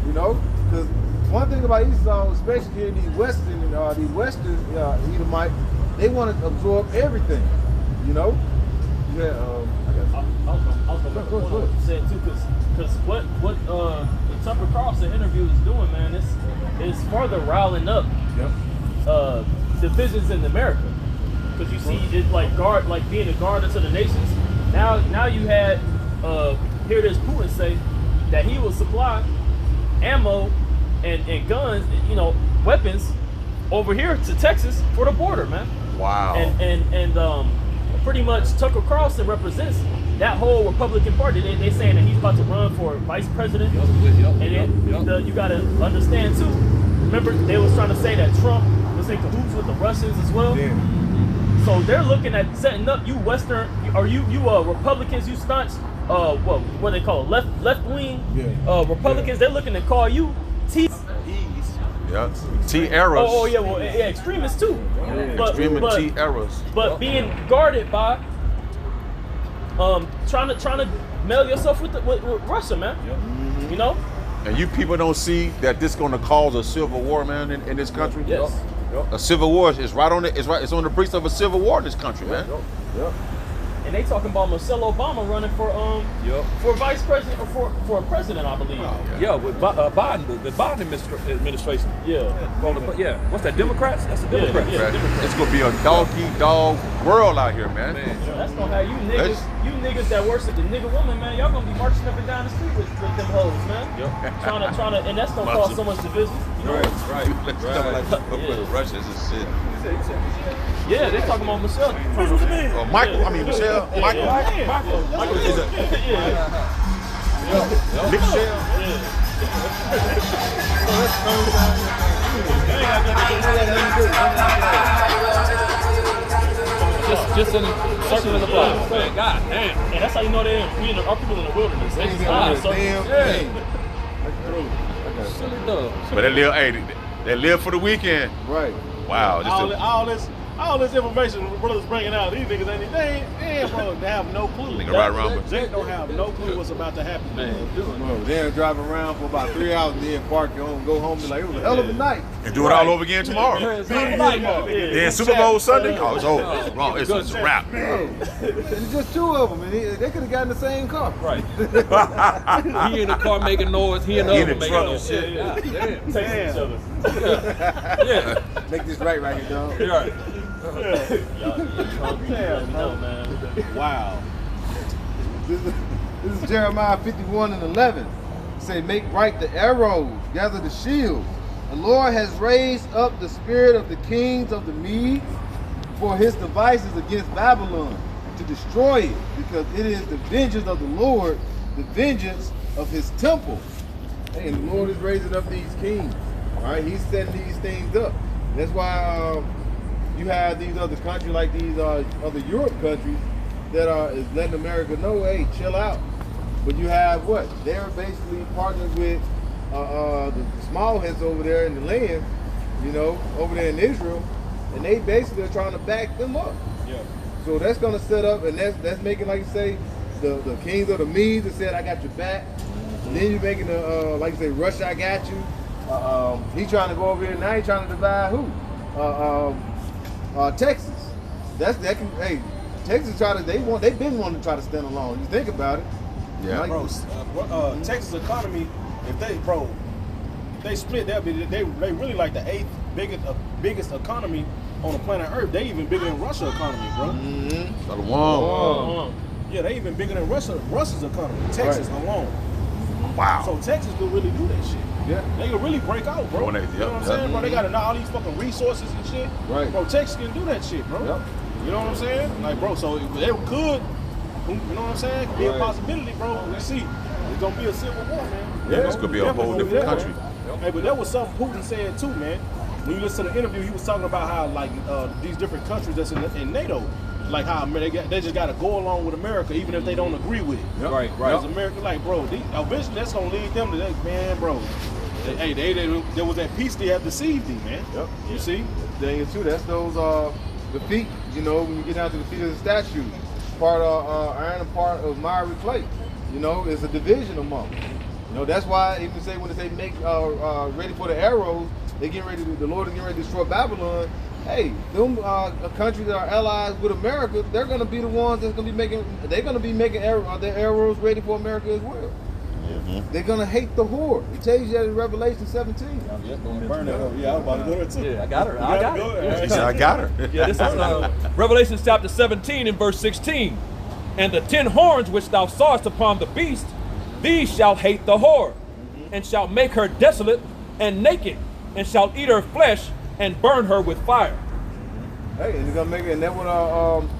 You know, because one thing about Esau, especially here in these Western Edomites, they want to absorb everything. You know. Yeah. I was gonna make a point on what you said too, because what the Tucker Carlson interview is doing, man, it's further riling up divisions in America. Because you see it like being a guard to the nations. Now you had hear this Putin say that he will supply ammo and guns, you know, weapons over here to Texas for the border, man. Wow. And pretty much Tucker Carlson represents that whole Republican Party. They saying that he's about to run for vice president. And then you got to understand too. Remember they was trying to say that Trump was in cahoots with the Russians as well. Yeah. So they're looking at setting up you Western or you Republicans, you staunch what they call it, left wing Republicans. They're looking to call you T-Eras. Oh yeah, well yeah, extremists too. Extreme T-Eras. But being guarded by trying to mail yourself with Russia, man. You know? And you people don't see that this going to cause a civil war, man, in this country? Yes. A civil war is right on it. It's on the brink of a civil war in this country, man. And they talking about Michelle Obama running for vice president or for president, I believe. Yeah, with Biden, the Biden administration. Yeah. What's that? Democrats? That's the Democrats. Yeah. It's gonna be a dog world out here, man. That's gonna have you niggas that worship the nigga woman, man. Y'all gonna be marching up and down the street with them hoes, man. Trying to, and that's gonna cause so much division. You know? Right. Russians and shit. Yeah, they talking about Michelle. Michael. I mean Michelle. Michael. Michael is a Just in circle in the block, man. God damn. And that's how you know our people in the wilderness. They just But they live for the weekend. Right. Wow. All this information the brothers bringing out, these niggas bro, they have no clue. Nigga right around with They don't have no clue what's about to happen. Bro, they're driving around for about 3 hours and then park your home, go home and be like, it was a hell of a night. and do it all over again tomorrow. Then Super Bowl Sunday. Oh, it's over. It's wrong. It's a wrap. And it's just two of them, and they could have gotten the same car. Right. He in the car making noise. He in the other making truck and noise. shit. Damn. Texting each other. Yeah. Make this right here, dog. You're right. Wow. This is Jeremiah 51:11. Say, make bright the arrows, gather the shields. The Lord has raised up the spirit of the kings of the Medes for his devices against Babylon, to destroy it, because it is the vengeance of the Lord, the vengeance of his temple. And the Lord is raising up these kings. All right, he's setting these things up. That's why you have these other countries like these other Europe countries that is letting America know, hey, chill out. But you have what? They're basically partners with the small heads over there in the land, you know, over there in Israel, and they basically are trying to back them up. Yeah. So that's going to set up, and that's making, like you say, the kings of the Medes that said, I got your back. Then you're making like you say, Russia, I got you. He trying to go over here. Now he trying to divide who? Texas. Hey, Texas they've been wanting to try to stand alone. You think about it. Yeah. Like, Bro, Texas economy, if they split, they really like the 8th biggest economy on the planet Earth. They even bigger than Russia economy, bro. Shalom. Yeah, they even bigger than Russia's economy. Texas alone. Wow. So Texas could really do that shit. Yeah. They could really break out, bro. When they- You know what I'm saying, bro? They got all these fucking resources and shit. Right. Bro, Texas can do that shit, bro. Yep. You know what I'm saying? Like, bro, so if they could, you know what I'm saying? Could be a Right. possibility, bro. We see. It's gonna be a civil war, man. Yeah, this could be a whole different country. Hey, but that was something Putin said too, man. When you listen to the interview, he was talking about how like these different countries that's in NATO, like how they just got to go along with America even if they don't agree with it. Yep. Right. Because America, like, bro, eventually that's gonna lead them to that, man, bro. There was that peace they have deceived thee, man. Yep. You see? Thing is too. That's those the feet. You know, when you get down to the feet of the statue, part of iron and part of miry clay. You know, it's a division among them. You know, that's why even say when they say make ready for the arrows, they get ready. The Lord is getting ready to destroy Babylon. Hey, them countries that are allies with America, they're gonna be the ones that's gonna be making. They're gonna be making their arrows ready for America as well. They're gonna hate the whore. It tells you that in Revelation 17. Yeah, Burn that up. Yeah, I was about to go there too. Yeah, I got her. You I got gotta go it. there. He said, I got her. Yeah, this is Revelation chapter 17 and verse 16. And the 10 horns which thou sawest upon the beast, these shall hate the whore, and shall make her desolate and naked, and shall eat her flesh and burn her with fire. Hey, and it's gonna make it, and that's what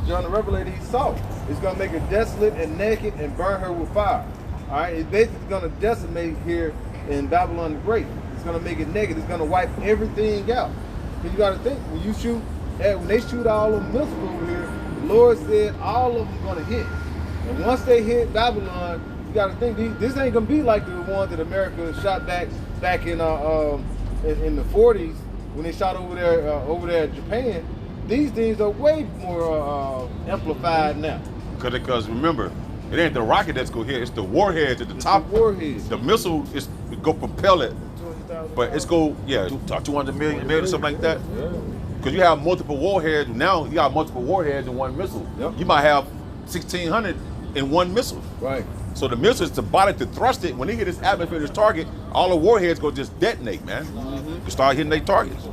John the Revelator he saw. It's gonna make her desolate and naked and burn her with fire. All right, it's basically gonna decimate here in Babylon the Great. It's gonna make it naked. It's gonna wipe everything out. Cause you gotta think when you shoot, when they shoot all of them missiles over here, the Lord said all of them gonna hit. And once they hit Babylon, you gotta think this ain't gonna be like the ones that America shot back in the 40s when they shot over there in Japan. These things are way more amplified now. Because remember, it ain't the rocket that's go hit, it's the warheads at the top. The warheads. The missile is go propel it, but it's go 200 million, something like that. Because you have multiple warheads. Now you got multiple warheads in one missile. Yep. You might have 1,600 in one missile. Right. So the missile is the body to thrust it. When they hit its atmosphere, its target, all the warheads go just detonate, man. You start hitting their targets.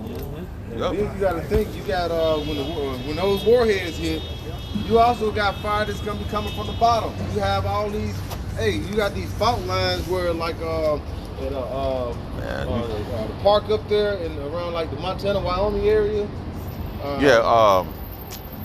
Yep. Then you got to think, you got when those warheads hit, you also got fire that's gonna be coming from the bottom. You have all these, you got these fault lines where like the park up there and around like the Montana, Wyoming area.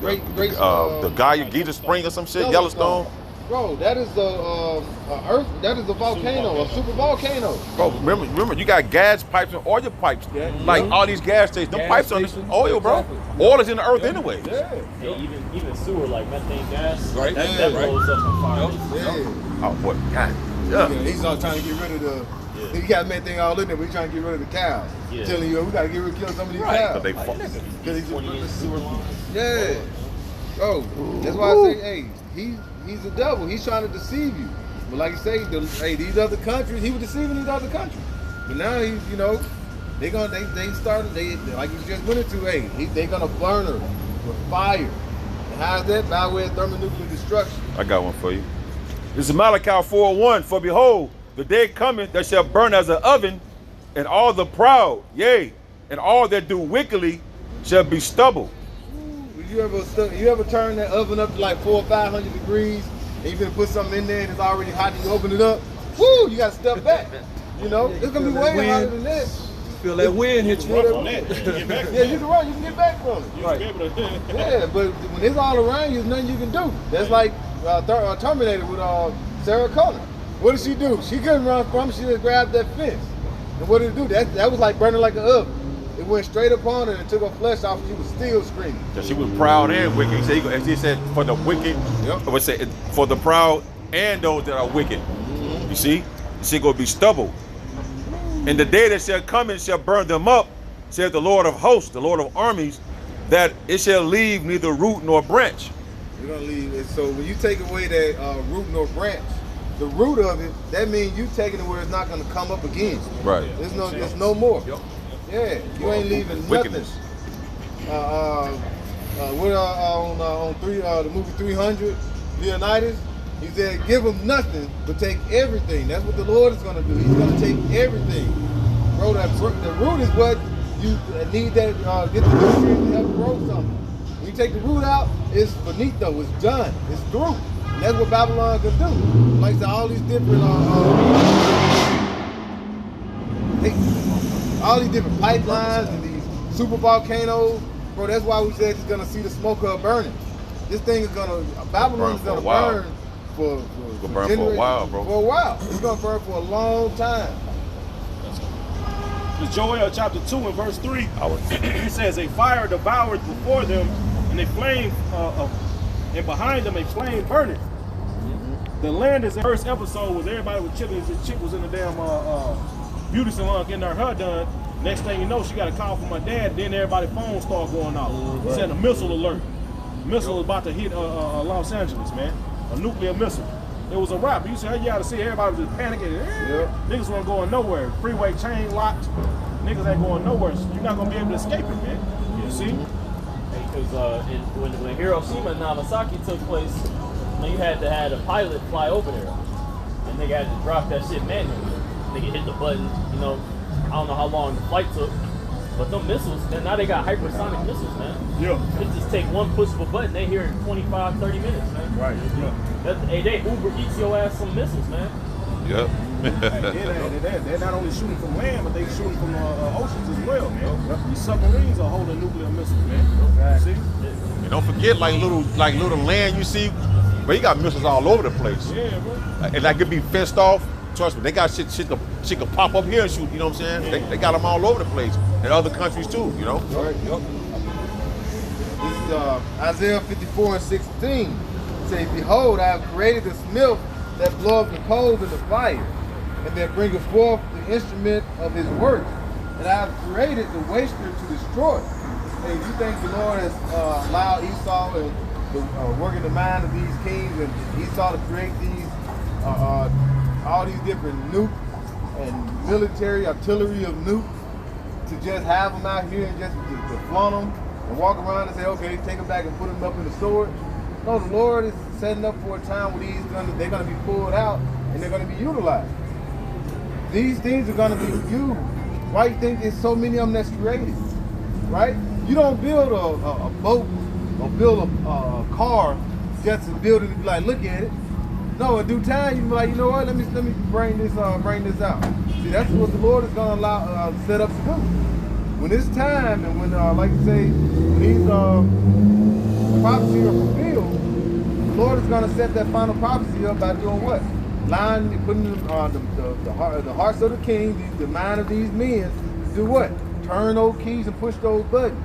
The Geyser Spring or some shit, Yellowstone. Bro, that is the earth. That is a volcano, a super volcano. Bro, remember, you got gas pipes and oil pipes. Yeah. Like all these gas stations, them Gas pipes on stations, oil, bro. exactly. Oil is in the earth anyway. Yeah. And even sewer like methane gas, Right. that Yeah. blows up on fire. Yeah. Oh boy, God. Yeah, he's all trying to get rid of the. He got methane all in there, but he's trying to get rid of the cows. Yeah. Telling you, we gotta kill some of these Right, cows. but they fuck. Cause he's 20 inch sewer lines. yeah. Oh, that's why I say, he's the devil. He's trying to deceive you. But like you say, these other countries, he was deceiving these other countries. But now he's, they started, like you just went into, they gonna burn her with fire. And how's that? By way of thermonuclear destruction. I got one for you. This is Malachi 4:1. For behold, the day cometh that shall burn as an oven, and all the proud, yea, and all that do wickedly shall be stubble. You ever turn that oven up to like 400 or 500 degrees, and you gonna put something in there and it's already hot, and you open it up? Woo! You gotta step back. It's gonna be way hotter than this. Feel that wind hit you. Run from that. You can get back from Yeah, you can run. You can get back from it. You should be able to. Yeah, but when it's all around you, there's nothing you can do. That's like Terminator with Sarah Connor. What did she do? She couldn't run from it. She just grabbed that fence. And what did it do? That was like burning like an oven. It went straight upon her and took her flesh off. She was still screaming. That she was proud and wicked. He said for the wicked, Yep. I would say for the proud and those that are wicked. You see? She gonna be stubble. And the day that shall come and shall burn them up, saith the Lord of hosts, the Lord of armies, that it shall leave neither root nor branch. You're gonna leave it. So when you take away that root nor branch, the root of it, that means you taking it where it's not going to come up again. Right. There's no more. Yep. Yeah, you ain't leaving Wickedness. nothing. We're on the movie 300, Leonidas. He said, give them nothing, but take everything. That's what the Lord is going to do. He's going to take everything. Bro, the root is what you need that get the nutrients to help grow something. When you take the root out, it's finito, it's done, it's through. And that's what Babylon can do. Like I said, all these different pipelines and these super volcanoes, bro, that's why we said it's gonna see the smoke of burning. This thing is Babylon is gonna burn for a while, bro. For a while. It's gonna burn for a long time. It's Joel chapter 2 and verse 3. He says, a fire devoured before them, and a flame, and behind them a flame burning. The land is the first episode was everybody was chilling. This chick was in the damn beauty salon getting her hair done. Next thing you know, she got a call from my dad. Then everybody's phone started going off. He said a missile alert. Missile was about to hit Los Angeles, man. A nuclear missile. It was a wrap. You said, you got to see everybody was just panicking. Niggas weren't going nowhere. Freeway chain locked. Niggas ain't going nowhere. So you're not gonna be able to escape it, man. You see? Because when Hiroshima and Nagasaki took place, you had to have a pilot fly over there, and they had to drop that shit manually. They hit the button. You know, I don't know how long the flight took, but them missiles. Now they got hypersonic missiles, man. Yeah. It just take one push of a button. They here in 25, 30 minutes, man. Right. Yeah. Hey, they Uber Eats your ass some missiles, man. Yep. They're not only shooting from land, but they shooting from oceans as well, man. These submarines are holding nuclear missiles, man. See? And don't forget, like little land you see, but you got missiles all over the place. Yeah, bro. And that could be fenced off. Trust me, they got shit can pop up here and shoot. You know what I'm saying? They got them all over the place, and other countries too. You know. Right. Yep. This is Isaiah 54 and 16. It says, behold, I have created the smith that bloweth the coals in the fire, and that bringeth forth the instrument of his work. And I have created the waster to destroy. And you think the Lord has allowed Esau and work in the mind of these kings and Esau to create these all these different nukes and military artillery of nukes to just have them out here and just to flaunt them and walk around and say, okay, take them back and put them up in the storage? No, the Lord is setting up for a time where they're going to be pulled out and they're going to be utilized. These things are going to be used. Why do you think there's so many of them that's created? Right? You don't build a boat or build a car just to build it and be like, look at it. No, in due time, you be like, you know what? Let me bring this out. See, that's what the Lord is going to set up to do. When it's time, and when, like you say, when these prophecies are fulfilled, the Lord is going to set that final prophecy up by doing what? Putting the hearts of the king, the mind of these men, to do what? Turn those keys and push those buttons.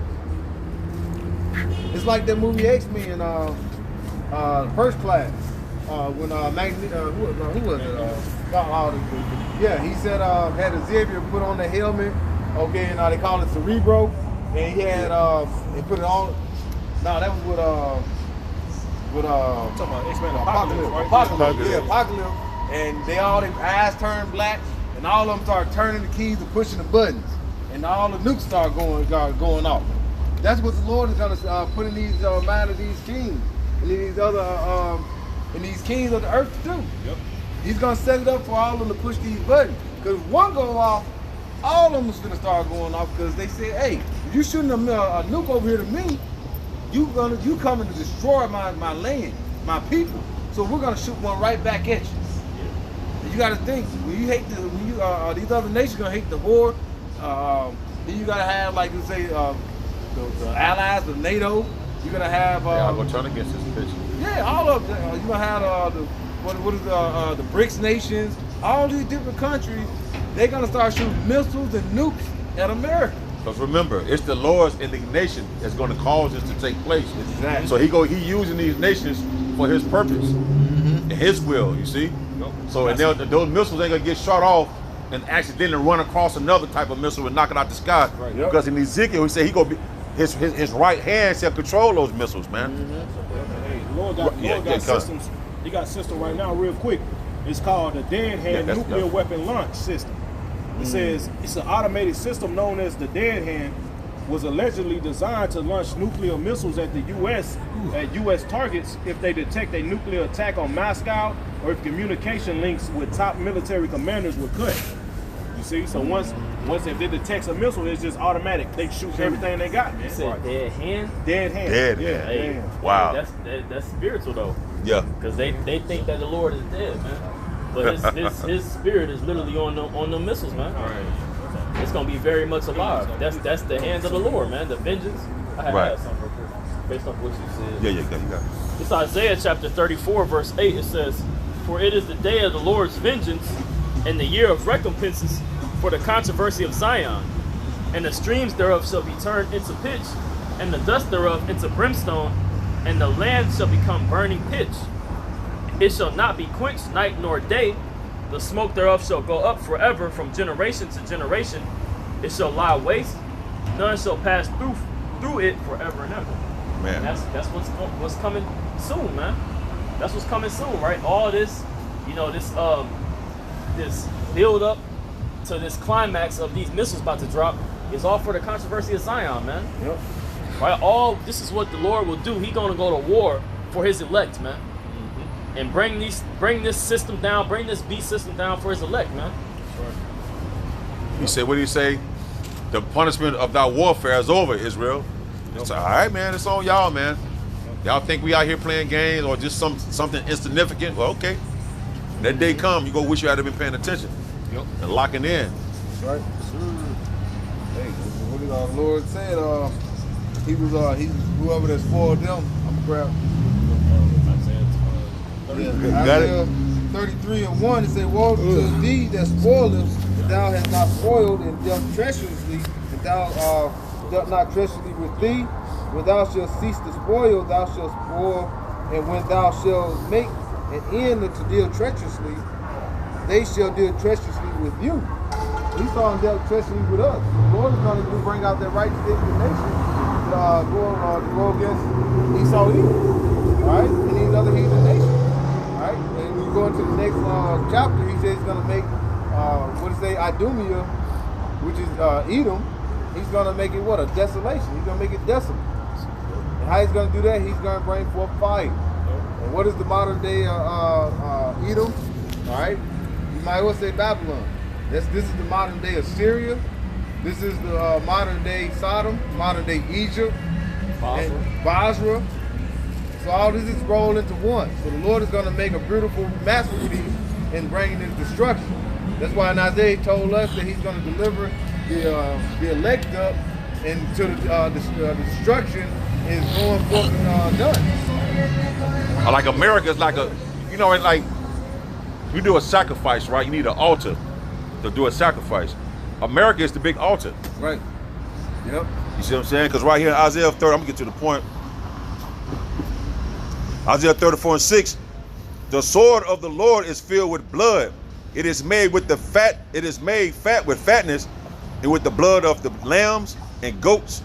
It's like that movie X-Men, First Class. When who was it? Yeah, he said had Xavier put on the helmet. Okay, and they call it Cerebro, and he had they put it on. No, that was with talking about X-Men Apocalypse, right? Apocalypse, yeah, Apocalypse, and their eyes turned black, and all of them started turning the keys and pushing the buttons, and all the nukes start going off. That's what the Lord is gonna put in these mind of these kings and these other and these kings of the earth to do. Yep. He's gonna set it up for all of them to push these buttons. Because if one go off, all of them is gonna start going off because they said, hey, if you shooting a nuke over here to me, you coming to destroy my land, my people. So we're gonna shoot one right back at you. And you gotta think, when you hate these other nations gonna hate the horde, then you gotta have, like you say, the allies, the NATO. You're gonna have I'm gonna turn against this bitch. Yeah, all of them. You're gonna have the BRICS nations, all these different countries. They're gonna start shooting missiles and nukes at America. Because remember, it's the Lord's indignation that's going to cause this to take place. Exactly. So he using these nations for his purpose, and his will. You see. So and those missiles ain't gonna get shot off and accidentally run across another type of missile and knock it out the sky. Right. Because in Ezekiel, he said he gonna be his right hand shall control those missiles, man. Hey, Lord got systems. He got system right now, real quick. It's called the Dead Hand Nuclear Weapon Launch System. It says it's an automated system known as the Dead Hand, was allegedly designed to launch nuclear missiles at the U.S. at U.S. targets if they detect a nuclear attack on Moscow or if communication links with top military commanders were cut. You see, so once if it detects a missile, it's just automatic. They shoot everything they got, man. You said dead hand? Dead hand. Dead yeah, hand. Hey, hand. Wow. That's spiritual though. Yeah. Because they think that the Lord is dead, man. But his spirit is literally on the missiles, man. Right. It's gonna be very much alive. That's the hands of the Lord, man. The vengeance. I have something real quick, based on what you said. Yeah, you got it. It's Isaiah chapter 34, verse 8. It says, "For it is the day of the Lord's vengeance, and the year of recompenses for the controversy of Zion. And the streams thereof shall be turned into pitch, and the dust thereof into brimstone, and the land shall become burning pitch. It shall not be quenched night nor day. The smoke thereof shall go up forever from generation to generation. It shall lie waste. None shall pass through it forever and ever." Man. And that's what's coming soon, man. That's what's coming soon, right? All this, this build up to this climax of these missiles about to drop is all for the controversy of Zion, man. Yep. Right? This is what the Lord will do. He's gonna go to war for his elect, man. And bring this system down, bring this beast system down for his elect, man. He said, what did he say? The punishment of thy warfare is over, Israel. It's all right, man. It's on y'all, man. Y'all think we out here playing games or just something insignificant? Well, okay. That day come, you go wish you had been paying attention and locking in. Right. Hey, what did our Lord said? He whoever that spoiled them. I'm gonna grab. Isaiah 33:1. It said, "Woe to thee that spoilest, that thou hast not spoiled, and dealt treacherously, and thou dealt not treacherously with thee. When thou shalt cease to spoil, thou shalt spoil, and when thou shalt make an end to deal treacherously, they shall deal treacherously with you." Esau dealt treacherously with us. The Lord is going to bring out that righteous indignation to go against Esau evil, right? And these other heathen nations, right? And when you go into the next chapter, he says he's going to make, Idumea, which is Edom, he's going to make it what? A desolation. He's going to make it desolate. And how he's going to do that? He's going to bring forth fire. And what is the modern day Edom? All right? You might as well say Babylon. This is the modern day Assyria. This is the modern day Sodom, modern day Egypt, and Basra. So all this is rolled into one. So the Lord is going to make a beautiful masterpiece in bringing this destruction. That's why in Isaiah he told us that he's going to deliver the elect up until the destruction is going forth and done. Like America is like it's like you do a sacrifice, right? You need an altar to do a sacrifice. America is the big altar. Right. Yep. You see what I'm saying? Because right here in Isaiah 30, I'm going to get to the point. Isaiah 34:6, the sword of the Lord is filled with blood. It is made fat with fatness, and with the blood of the lambs and goats,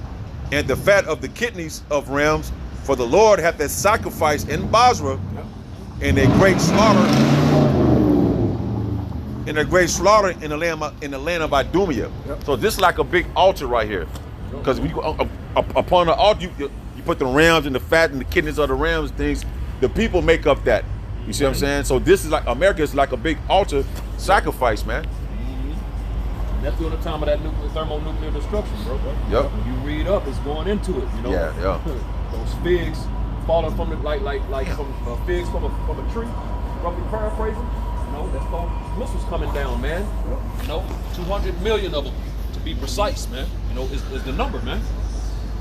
and the fat of the kidneys of rams. For the Lord hath a sacrifice in Basra, and a great slaughter, in the land of Idumea. Yep. So this is like a big altar right here, because upon the altar you put the rams and the fat and the kidneys of the rams and things. The people make up that. You see what I'm saying? So this is like America is like a big altar sacrifice, man. That's during the time of that thermonuclear destruction, bro. Yep. When you read up, it's going into it. You know. Yeah. Those figs falling from the from figs from a tree. Roughly paraphrasing. That's called missiles coming down, man. 200 million of them, to be precise, man. Is the number, man.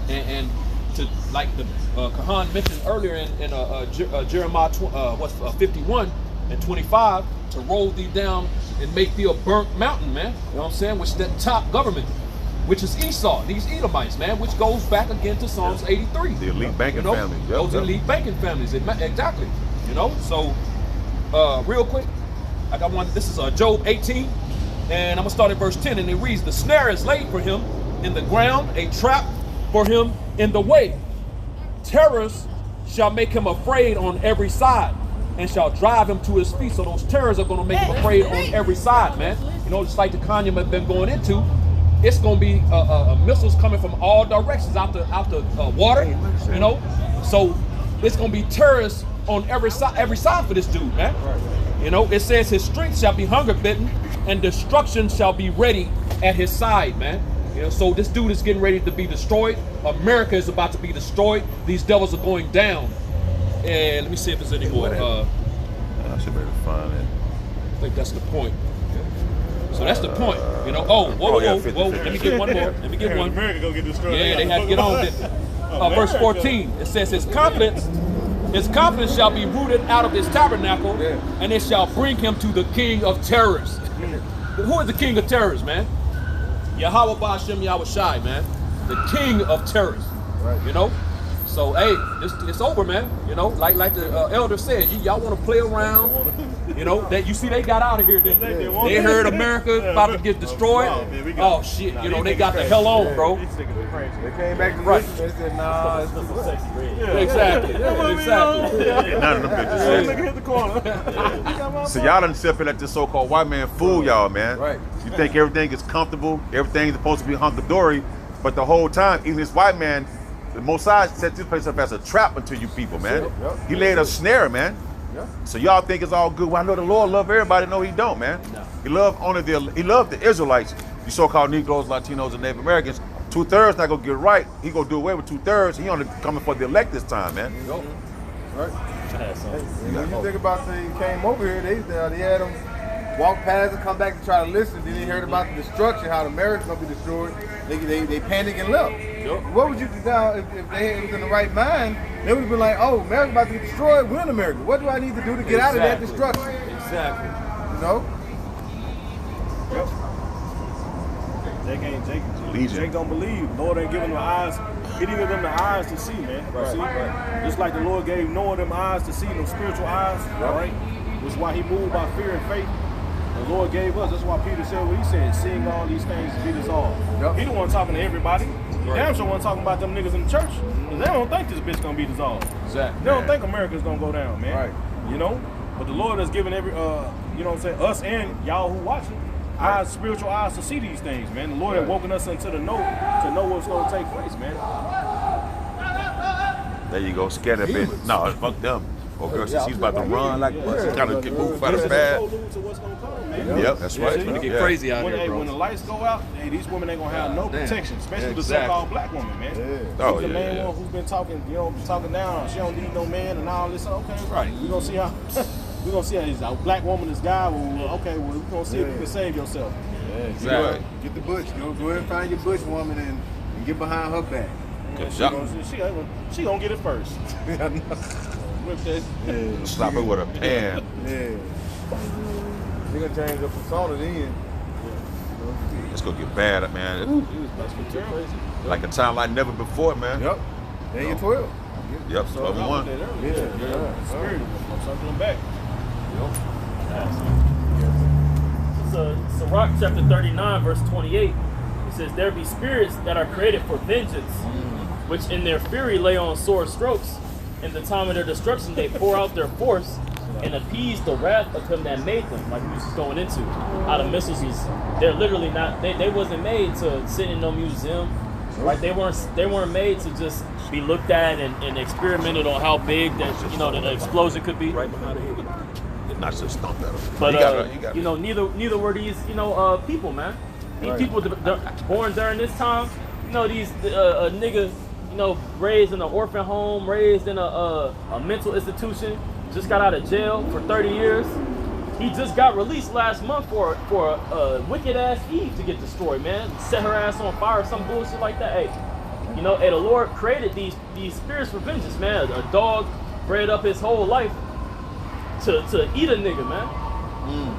And to like the Kahan mentioned earlier in Jeremiah 51 and 25, to roll thee down and make thee a burnt mountain, man. You know what I'm saying? Which that top government, which is Esau, these Edomites, man, which goes back again to Psalms 83. The elite banking families. Those elite banking families, exactly. So real quick, I got one. This is Job 18, and I'm gonna start at verse 10, and it reads: "The snare is laid for him in the ground, a trap for him in the way. Terrors shall make him afraid on every side. and shall drive him to his feet. So those terrorists are going to make him afraid on every side, man. You know, just like the Kanye has been going into. It's going to be missiles coming from all directions out the water, you know. So it's going to be terrorists on every side for this dude, man. You know, it says his strength shall be hunger bitten, and destruction shall be ready at his side, man. You know, so this dude is getting ready to be destroyed. America is about to be destroyed. These devils are going down. And let me see if there's any more. I should be able to find it. I think that's the point. So that's the point, you know. Oh, whoa. Let me get one more. Let me get one. America gonna get destroyed. Yeah, they have to get on it. Verse 14. It says, his confidence shall be rooted out of his tabernacle, and it shall bring him to the king of terrors. Who is the king of terrors, man? Yahweh Ba'ashem Yahweh Shai, man. The king of terrors. Right. You know? So, hey, it's over, man. You know, like the elder said, y'all want to play around. You know, that you see they got out of here. They heard America about to get destroyed. Oh, shit. You know, they got the hell on, bro. They came back to Right. They said, nah, it's Exactly. Exactly. None of them bitches. Nigga hit the corner. So y'all done sit up and let this so-called white man fool y'all, man. Right. You think everything is comfortable, everything's supposed to be hunky-dory, but the whole time, even this white man, the Mossad set this place up as a trap unto you people, man. Yep. He laid a snare, man. Yep. So y'all think it's all good. Well, I know the Lord love everybody. No, he don't, man. No. He loved the Israelites, you so-called Negroes, Latinos, and Native Americans. 2/3 not gonna get right. He gonna do away with 2/3. He only coming for the elect this time, man. Right. Some- When you think about they came over here, they had them walk past and come back to try to listen. Then they heard about the destruction, how America's gonna be destroyed. They panicked and left. Yep. What would you do now if they was in the right mind? They would have been like, oh, America's about to get destroyed. We're in America. What do I need to do to get out of that destruction? Exactly. You know? Jake don't believe. Lord ain't giving them eyes. He didn't give them the eyes to see, man. Right. See? Just like the Lord gave Noah them eyes to see, them spiritual eyes, right? That's why he moved by fear and faith. The Lord gave us. That's why Peter said what he said, seeing all these things be dissolved. Yep. He the one talking to everybody. Right. Damn sure one talking about them niggas in the church. Cause they don't think this bitch gonna be dissolved. Exactly. They don't think America's gonna go down, man. Right. You know? But the Lord has given every you know what I'm saying, us and y'all who watching, eyes, spiritual eyes to see these things, man. The Lord has woken us into the know to know what's gonna take place, man. There you go, scared a bit. No, fuck them. Oh, girl, she's about to run like she's kind of move out of bad. To what's gonna come, man. Yep, that's right. It's gonna get crazy out When, here, hey, bro. when the lights go out, hey, these women ain't gonna have no Damn. protection, especially the Exactly. so-called black woman, man. Oh, She's the yeah, main yeah. one who's been talking, you know, talking down. She don't need no man and all this. Okay, Right. We gonna see how. We gonna see how this black woman, this guy. Well, okay, well, we gonna see if you can save yourself. Exactly. Get the bush. Go ahead and find your bush woman and get behind her back. She gonna get it first. With that. Slap her with a pan. Yeah. They're gonna change the persona then. It's gonna get bad, man. Like a time like never before, man. Yep. Then you're 12. Yep, 12 and 1. Spirit. I'm circling back. So Sirach chapter 39, verse 28, it says, there be spirits that are created for vengeance, which in their fury lay on sore strokes. In the time of their destruction, they pour out their force and appease the wrath of him that made them, like we was going into. Out of missiles, they're literally not, they wasn't made to sit in no museum. Right? They weren't made to just be looked at and experimented on how big that, you know, the explosion could be. Right behind the head. Not just stomp at her. But you know, neither were these, you know, people, man. These people born during this time, you know, these niggas, you know, raised in an orphan home, raised in a mental institution, just got out of jail for 30 years. He just got released last month for a wicked ass Eve to get destroyed, man. Set her ass on fire, some bullshit like that. Hey, you know, the Lord created these spirits for vengeance, man. A dog bred up his whole life to eat a nigga, man.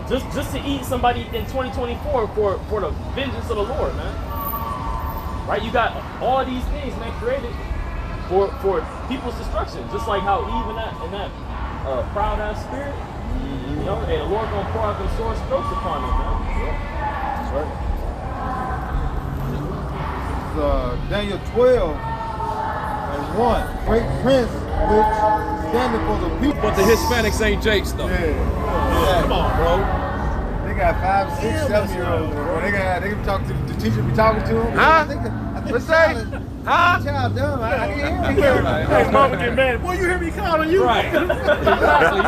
Just to eat somebody in 2024 for the vengeance of the Lord, man. Right? You got all these things, man, created for people's destruction. Just like how Eve in that proud ass spirit. You know, hey, the Lord gonna pour out them sore strokes upon them, man. That's right. Daniel 12 and 1. Great prince which standing for the people. But the Hispanics ain't Jakes though. Yeah. Come on, bro. They got 5, 6, 7-year-olds. They can talk to the teacher. Be talking to them. Huh? I think What's the that? child, child dumb. I can't hear him. Hey, mama get mad. Boy, you hear me calling you? Right. Exactly.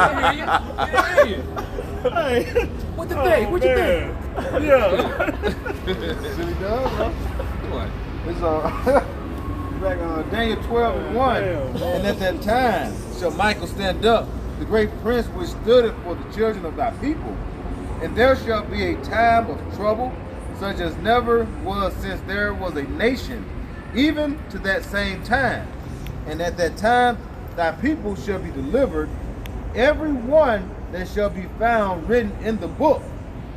Yeah. Hey. What you think? What you think? Yeah. Silly dumb, bro. What? It's back on Daniel 12:1. And at that time shall Michael stand up, the great prince which stood for the children of thy people. And there shall be a time of trouble, such as never was since there was a nation, even to that same time. And at that time thy people shall be delivered, every one that shall be found written in the book.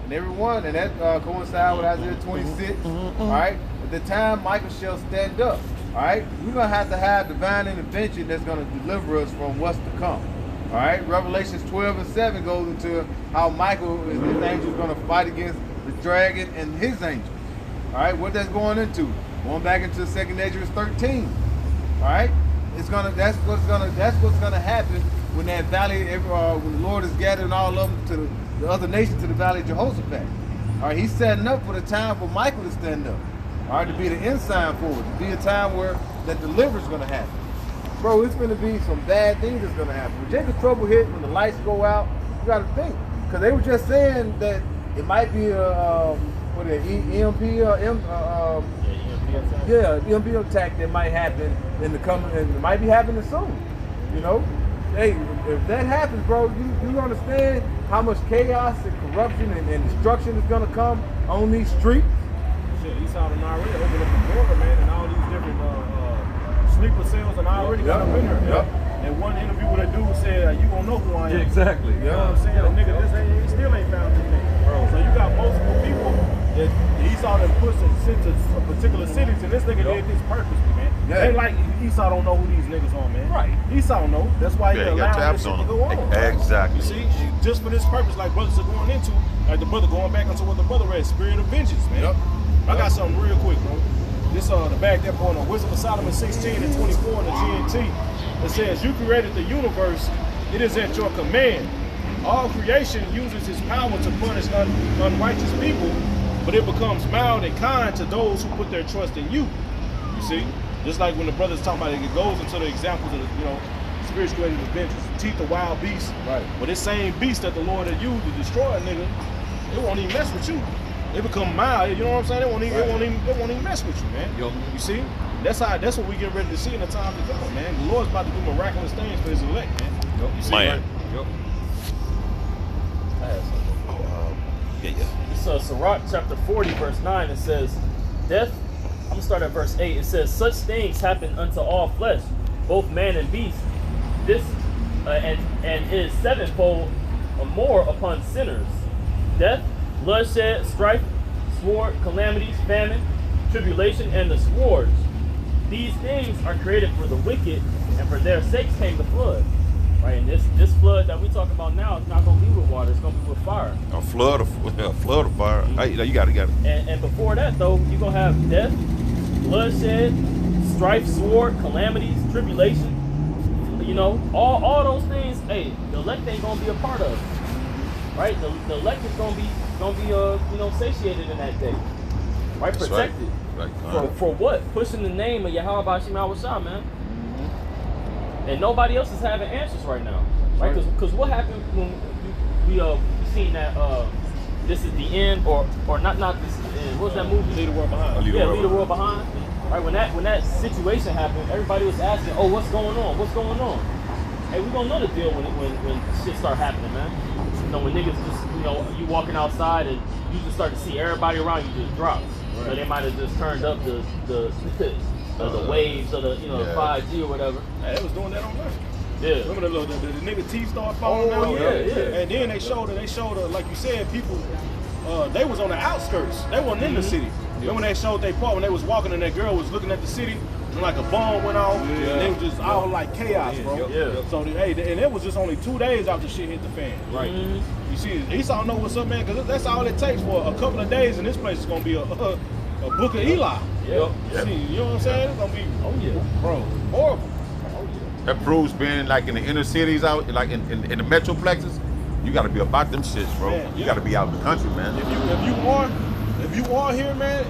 And everyone, and that coincides with Isaiah 26. All right, at the time Michael shall stand up. All right, we're gonna have to have divine intervention that's gonna deliver us from what's to come. All right, Revelations 12:7 goes into how Michael and his angels gonna fight against the dragon and his angels. All right, what that's going into? Going back into 2nd Esdras 13. All right, that's what's gonna happen when that valley, when the Lord is gathering all of them to the other nations to the valley of Jehoshaphat. All right, he's setting up for the time for Michael to stand up. All right, to be the ensign for it, to be a time where that deliverance is gonna happen. Bro, it's gonna be some bad things that's gonna happen. When Jacob's trouble hit, when the lights go out, you gotta think. Because they were just saying that it might be a EMP EMP attack that might happen in the coming, and it might be happening soon. You know? Hey, if that happens, bro, you understand how much chaos and corruption and destruction is gonna come on these streets? Shit, Esau done already opened up the border, man, and all these different sleeper cells and already got up in there. Yep. And one interview with a dude said, you gonna know who I am. Exactly. You know what I'm saying? The nigga, he still ain't found anything. So you got multiple people that Esau done pushed and sent to particular cities, and this nigga did this purposely, man. Yeah. Ain't like Esau don't know who these niggas are, man. Right. Esau know. That's why he Yeah, he allowed got this tabs shit to on go on. him. Exactly. You see, just for this purpose, like brothers are going into, like the brother going back into what the brother read, spirit of vengeance, man. Yep. I got something real quick, bro. This the back that point on Wisdom of Solomon 16 and 24 in the GNT. It says, you created the universe, it is at your command. All creation uses its power to punish unrighteous people, but it becomes mild and kind to those who put their trust in you. You see? Just like when the brother's talking about it, it goes into the examples of, spirits created the vengeance, teeth of wild beasts. Right. But this same beast that the Lord had used to destroy a nigga, it won't even mess with you. They become mild, you know what I'm saying? It won't even mess with you, man. Yo. You see? That's what we get ready to see in the time to come, man. The Lord's about to do miraculous things for his elect, man. You see, Man. right? Yep. It's Sirach chapter 40, verse 9. It says, death, I'm going to start at verse 8. It says, such things happen unto all flesh, both man and beast. This, and is sevenfold or more upon sinners. Death, bloodshed, strife, sword, calamities, famine, tribulation, and the swords. These things are created for the wicked, and for their sakes came the flood. Right, and this flood that we talking about now is not going to be with water; it's going to be with fire. A flood of fire. Hey, you got it. And before that, though, you're going to have death, bloodshed, strife, sword, calamities, tribulation. All those things. Hey, the elect ain't going to be a part of it. Right, the elect is going to be satiated in that day. Right, That's protected. Right. For what? Pushing the name of Yahweh Bashim Awashah, man. And nobody else is having answers right now, right? Because what happened when we seen that this is the end, or not this is the end. What was that movie? Leave the world behind. Leave the world behind. Right, when that situation happened, everybody was asking, "Oh, what's going on? What's going on?" Hey, we gonna know the deal when shit start happening, man. When niggas just you walking outside and you just start to see everybody around you just drop. Right. They might have just turned up the waves of the 5G or whatever. Hey, they was doing that on Earth. Yeah. Remember the nigga teeth started falling out? Yeah. And then they showed like you said, people, they was on the outskirts. They wasn't in the city. Remember they showed their part when they was walking and that girl was looking at the city and like a bomb went off and they was just all like chaos, bro. Yeah. So, and it was just only 2 days after shit hit the fan. Right. You see, Esau know what's up, man, because that's all it takes for a couple of days and this place is going to be a book of Eli. Yep. See, you know what I'm saying? It's going to be, Oh, yeah. bro, horrible. Oh, yeah. That proves being like in the inner cities out, like in the metroplexes. You got to be about them shits, bro. Man, You yeah. got to be out in the country, man. If you are here, man,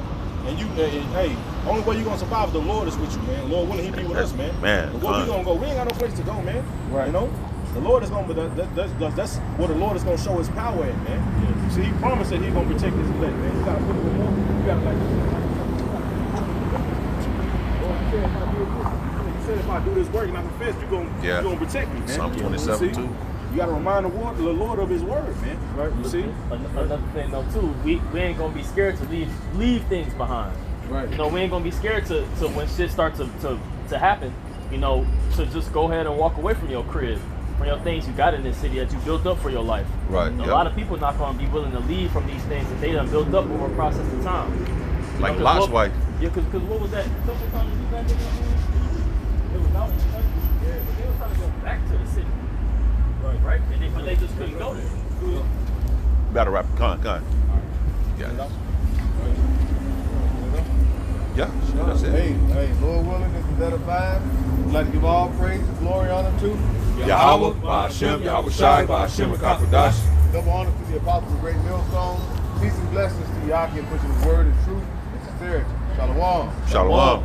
and hey, only way you gonna survive is the Lord is with you, man. Lord willing, He be with us, man. Man, But where we gonna go? We ain't got no place to go, man. Right. You know, the Lord is gonna. That's where the Lord is gonna show His power at, man. You see, He promised that He gonna protect His elect, man. You gotta put it more. You gotta like. Lord, He said if I do this work and I confess, you gonna protect me, man. Psalm You 27 see? too. You gotta remind the Lord of His word, man. Right? You see? Another thing though too, we ain't gonna be scared to leave things behind. Right. You know, we ain't gonna be scared to when shit starts to happen, you know, to just go ahead and walk away from your crib, from your things you got in this city that you built up for your life. Right, You know, yep. A lot of people not gonna be willing to leave from these things that they done built up over a process of time. You Like know, 'cause Lot's what- wife. Yeah, cause what was that? A couple times you back in there? It was out in the country. Yeah, but they were trying to go back to the city. Right? But they just couldn't go there. Battle rap, con. Yeah. Yeah, that's it. Hey, Lord willing, this is edified. We'd like to give all praise and glory honor to Yahweh, Ba'ashem, Yahweh Shai, Ba'ashem, Kakadash. double honor to the apostles of Great Millstone. Peace and blessings to Yaki and pushing the word and truth and sincerity. Shalom. Shalom.